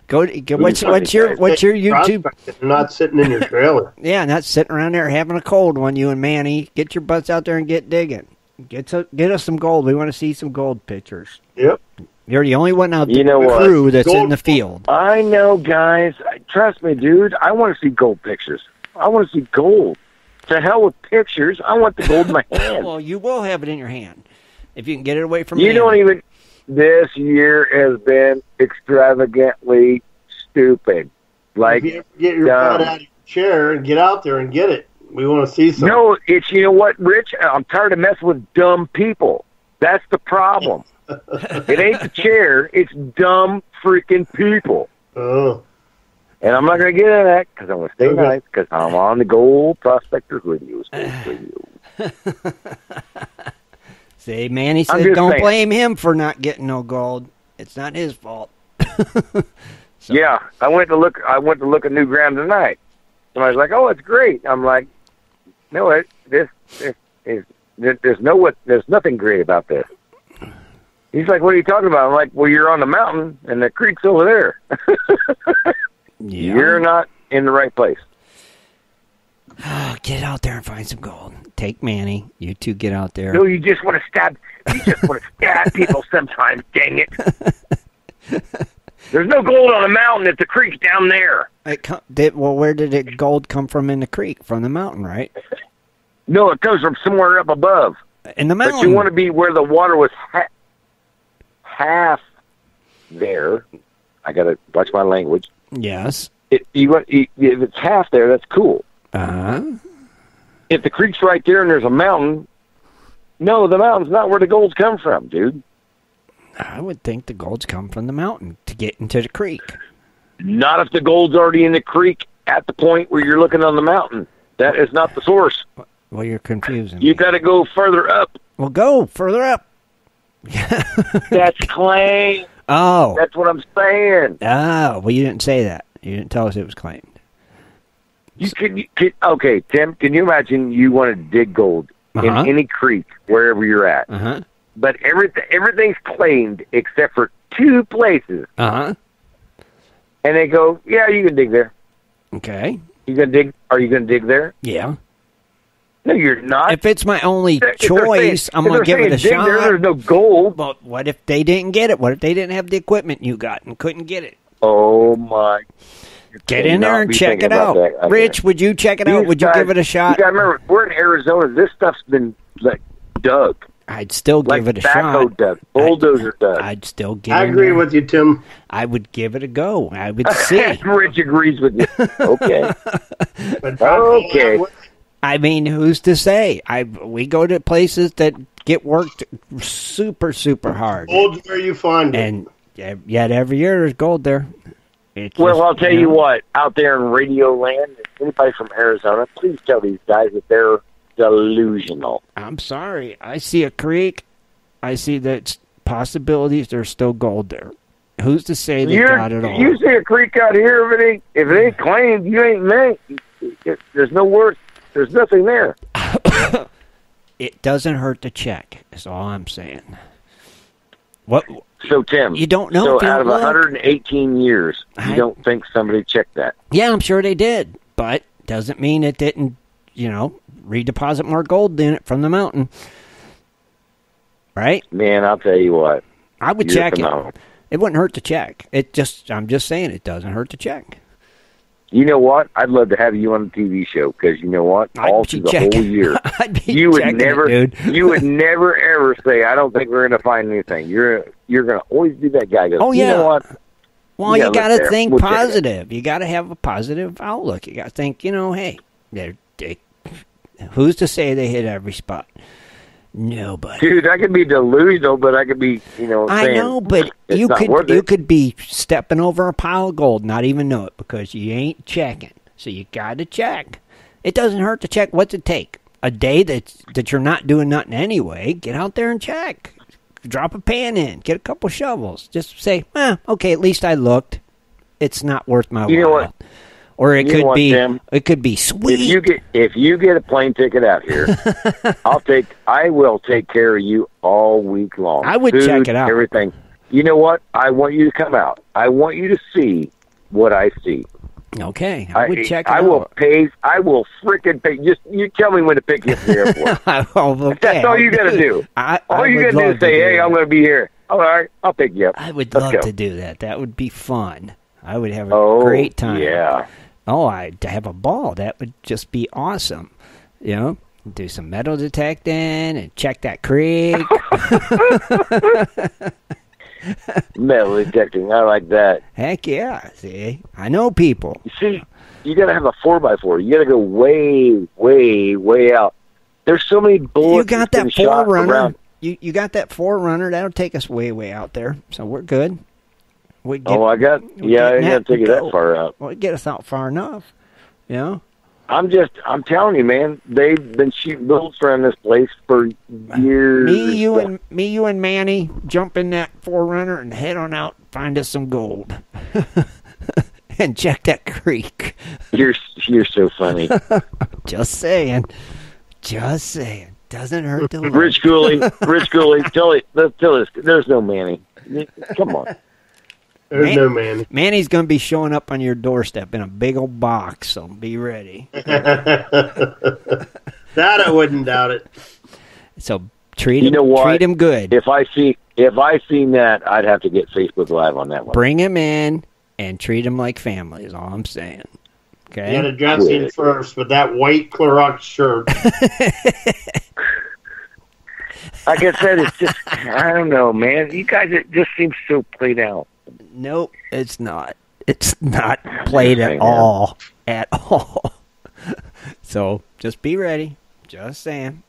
What's your YouTube? Not sitting in your trailer. Yeah, not sitting around there having a cold one. You and Manny, get your butts out there and get digging. Get us some gold. We want to see some gold pictures. Yep. You're the only one out there crew that's gold in the field. I know, guys. Trust me, dude. I want to see gold pictures. I want to see gold. To hell with pictures. I want the gold in my hand. Well, you will have it in your hand if you can get it away from you. Don't even. This year has been extravagantly stupid. Like, if you get your butt out of your chair and get out there and get it. We want to see something. No, it's, you know what, Rich? I'm tired of messing with dumb people. That's the problem. It ain't the chair. It's dumb freaking people. Oh. And I'm not going to get into that because I'm going to stay nice because I'm on the Gold Prospectors Radio. See, Manny said don't blame him for not getting no gold. It's not his fault. So. Yeah, I went to look at new ground tonight. And I was like, oh, it's great. I'm like, no, there's nothing great about this. He's like, what are you talking about? I'm like, well, you're on the mountain and the creek's over there. Yeah. You're not in the right place. Oh, get out there and find some gold. Take Manny. You two get out there. No, you just want to stab. You just want to stab people sometimes. Dang it! There's no gold on the mountain if the creek's down there. Where did gold come from in the creek? From the mountain, right? No, it comes from somewhere up above. In the mountain. But you want to be where the water was half there. I got to watch my language. Yes. If it's half there, that's cool. Uh-huh. if the creek's right there and there's a mountain, no, the mountain's not where the gold's come from, dude. I would think the gold's come from the mountain to get into the creek. Not if the gold's already in the creek at the point where you're looking on the mountain. That is not the source. Well, you're confusing You me. got to go further up. Well, go further up. That's claimed. Oh. That's what I'm saying. Oh, well, you didn't say that. You didn't tell us it was claimed. Okay, Tim, can you imagine you want to dig gold in any creek, wherever you're at? Uh-huh. But everything's claimed except for 2 places. Uh-huh. And they go, yeah, you can dig there. Okay. You gonna dig? Are you going to dig there? Yeah. No, you're not. If it's my only choice, I'm going to give it a shot. There's no gold. But what if they didn't get it? What if they didn't have the equipment you got and couldn't get it? Oh, my. Get in there and check it out. Rich, would you check it out? Would you give it a shot? You got to remember, we're in Arizona. This stuff's been, like, dug. I'd still give it a backhoe shot. Dug, bulldozer dug. I'd still give I agree with you, Tim. I would give it a go. I would see. Rich agrees with you. Okay. Okay. I mean, who's to say? We go to places that get worked super, super hard. Gold's where you find it. And yet every year there's gold there. Well, I'll tell you what. Out there in Radio Land, anybody from Arizona, please tell these guys that they're delusional. I'm sorry. I see a creek. I see that possibilities there's still gold there. Who's to say they got it all? You see a creek out here, if it ain't claimed, you ain't made. There's no worth. There's nothing there. It doesn't hurt to check, is all I'm saying. What? So, Tim, you don't know. So, out of 118 years, you don't think somebody checked that? Yeah, I'm sure they did, but doesn't mean it didn't, redeposit more gold in it from the mountain. Right? Man, I'll tell you what. I would check it. It wouldn't hurt to check. I'm just saying it doesn't hurt to check. You know what? I'd love to have you on a TV show because you know what? All through the whole year, you would never ever say, "I don't think we're going to find anything." You're going to always be that guy. Goes, oh yeah. You know what? Well, you got to think positive. You got to have a positive outlook. You got to think, hey, who's to say they hit every spot? Nobody. Dude, I could be delusional, but I could be, I know, but you could be stepping over a pile of gold, not even know it, because you ain't checking. So you got to check. It doesn't hurt to check. What's it take? A day that you're not doing nothing anyway. Get out there and check. Drop a pan in. Get a couple shovels. Just say, okay, at least I looked. It's not worth my while. You know what? Or it could be, Tim? It could be sweet. If you get a plane ticket out here, I will take care of you all week long. I would Food, check it out. Everything. You know what? I want you to come out. I want you to see what I see. Okay, I would check it out. I will freaking pay. Just you tell me when to pick you up at the airport. Okay. That's all you got to do. All you got to do is say, "Hey, I'm going to be here." All right, I'll pick you up. I would love to do that. That would be fun. I would have a great time. Yeah. Oh, I'd have a ball. That would just be awesome. Do some metal detecting and check that creek. Metal detecting, I like that. Heck yeah. See, I know people. You see, you got to have a 4x4. You got to go way, way, way out. There's so many bullets. You got that 4Runner. You got that 4Runner. That'll take us way, way out there. So we're good. I got to take it that far out. Well, get us out far enough. I'm telling you, man, they've been shooting bullets around this place for years. Me, you, and Manny jump in that 4Runner and head on out, find us some gold, and check that creek. You're so funny. Just saying. Doesn't hurt to look. Rich Cooley, tell us, there's no Manny. Come on. There's no Manny. Manny's going to be showing up on your doorstep in a big old box, so be ready. That I wouldn't doubt it. So treat him good. If I seen that, I'd have to get Facebook Live on that one. Bring him in and treat him like family is all I'm saying. Okay. You got to dress him first with that white Clorox shirt. Like I said, it's just, I don't know, man. You guys, it just seems so played out. Nope, it's not. It's not played at all. At all. So just be ready. Just saying.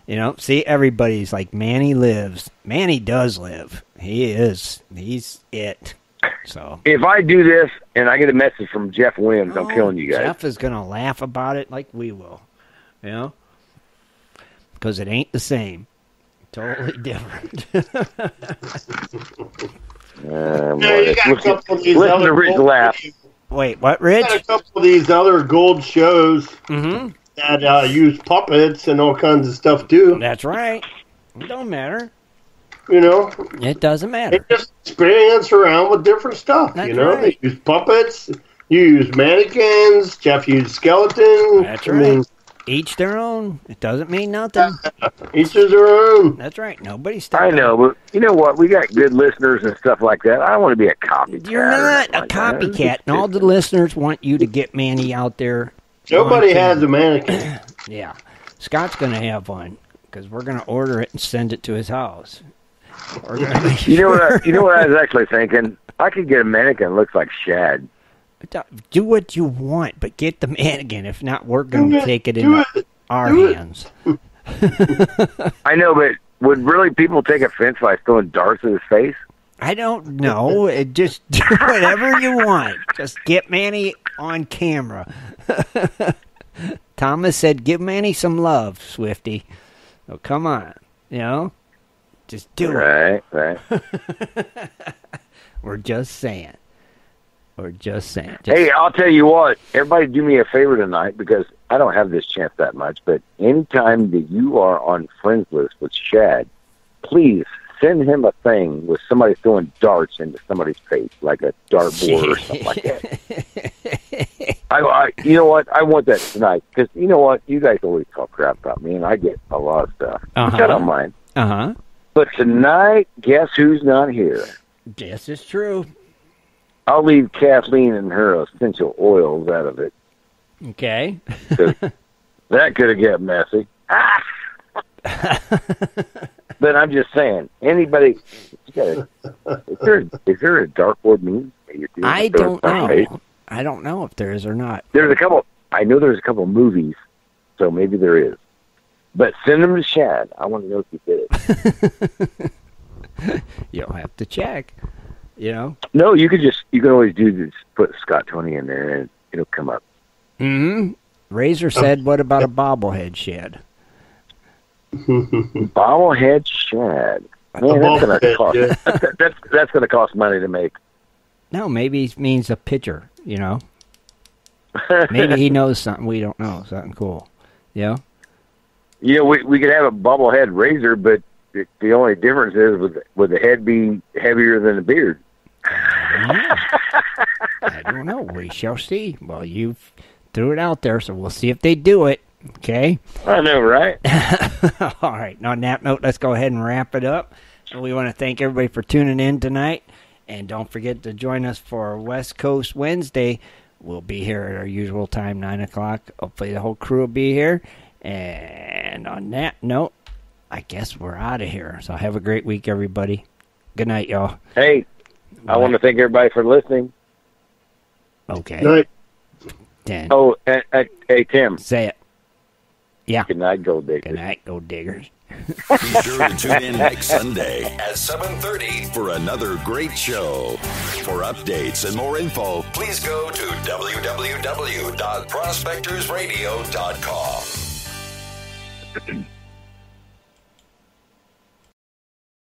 You know, see, everybody's like, Manny lives. Manny does live. He's it. So if I do this and I get a message from Jeff Williams, I'm killing you guys. Jeff is going to laugh about it like we will. You know? Because it ain't the same. Totally different. You got a couple of these listen to Rich laugh. Wait, what, Rich? You got a couple of these other gold shows that use puppets and all kinds of stuff, too. That's right. It don't matter. You know? It doesn't matter. They just experience around with different stuff. That's you know? right. They use puppets. You use mannequins. Jeff used skeleton. That's right. Each their own. It doesn't mean nothing. Each is their own. That's right. Nobody's. I know, but you know what? We got good listeners and stuff like that. I don't want to be a copycat. You're not a copycat, and all the listeners want you to get Manny out there. Nobody has a mannequin. Yeah. Scott's going to have one, because we're going to order it and send it to his house. You know what I was actually thinking? I could get a mannequin that looks like Shad. Do what you want, but get the mannequin. If not, we're going to take it in our hands. I know, but would really people take offense by throwing darts at his face? I don't know. Just do whatever you want. Just get Manny on camera. Thomas said, give Manny some love, Swifty. Oh, come on. You know? Just do it. Right. We're just saying. Hey, I'll tell you what. Everybody do me a favor tonight, because I don't have this chance that much, but anytime that you are on friends list with Shad, please send him a thing with somebody throwing darts into somebody's face, like a dartboard or something like that. You know what? I want that tonight, because you know what? You guys always talk crap about me, and I get a lot of stuff. Which I don't mind. But tonight, guess who's not here? Yes, it's true. I'll leave Kathleen and her essential oils out of it. Okay. That could have got messy. But I'm just saying, anybody, is there a dartboard meme? I don't know. I don't know if there is or not. There's a couple. I know there's a couple movies, so maybe there is. But send them to Shad. I want to know if you did it. You'll have to check. You know? No, you can always do this. Put Scott Toney in there, and it'll come up. Razor said, "What about a bobblehead Shad?" Bobblehead Shad. Man, that's gonna cost. That's gonna cost money to make. No, maybe he means a pitcher. You know? Maybe he knows something we don't know. Something cool. Yeah. You know, we could have a bobblehead Razor, but the only difference is with the head being heavier than the beard. I don't know. We shall see. Well, you threw it out there, so we'll see if they do it. Okay? I know, right? All right. On that note, let's go ahead and wrap it up. And we want to thank everybody for tuning in tonight. And don't forget to join us for West Coast Wednesday. We'll be here at our usual time, 9 o'clock. Hopefully the whole crew will be here. And on that note, I guess we're out of here. So have a great week, everybody. Good night, y'all. Hey, I want to thank everybody for listening. Okay. Good night. 10. Oh, hey, Tim. Say it. Yeah. Good night, Gold Diggers. Good night, Gold Diggers. Be sure to tune in next Sunday at 7:30 for another great show. For updates and more info, please go to www.prospectorsradio.com.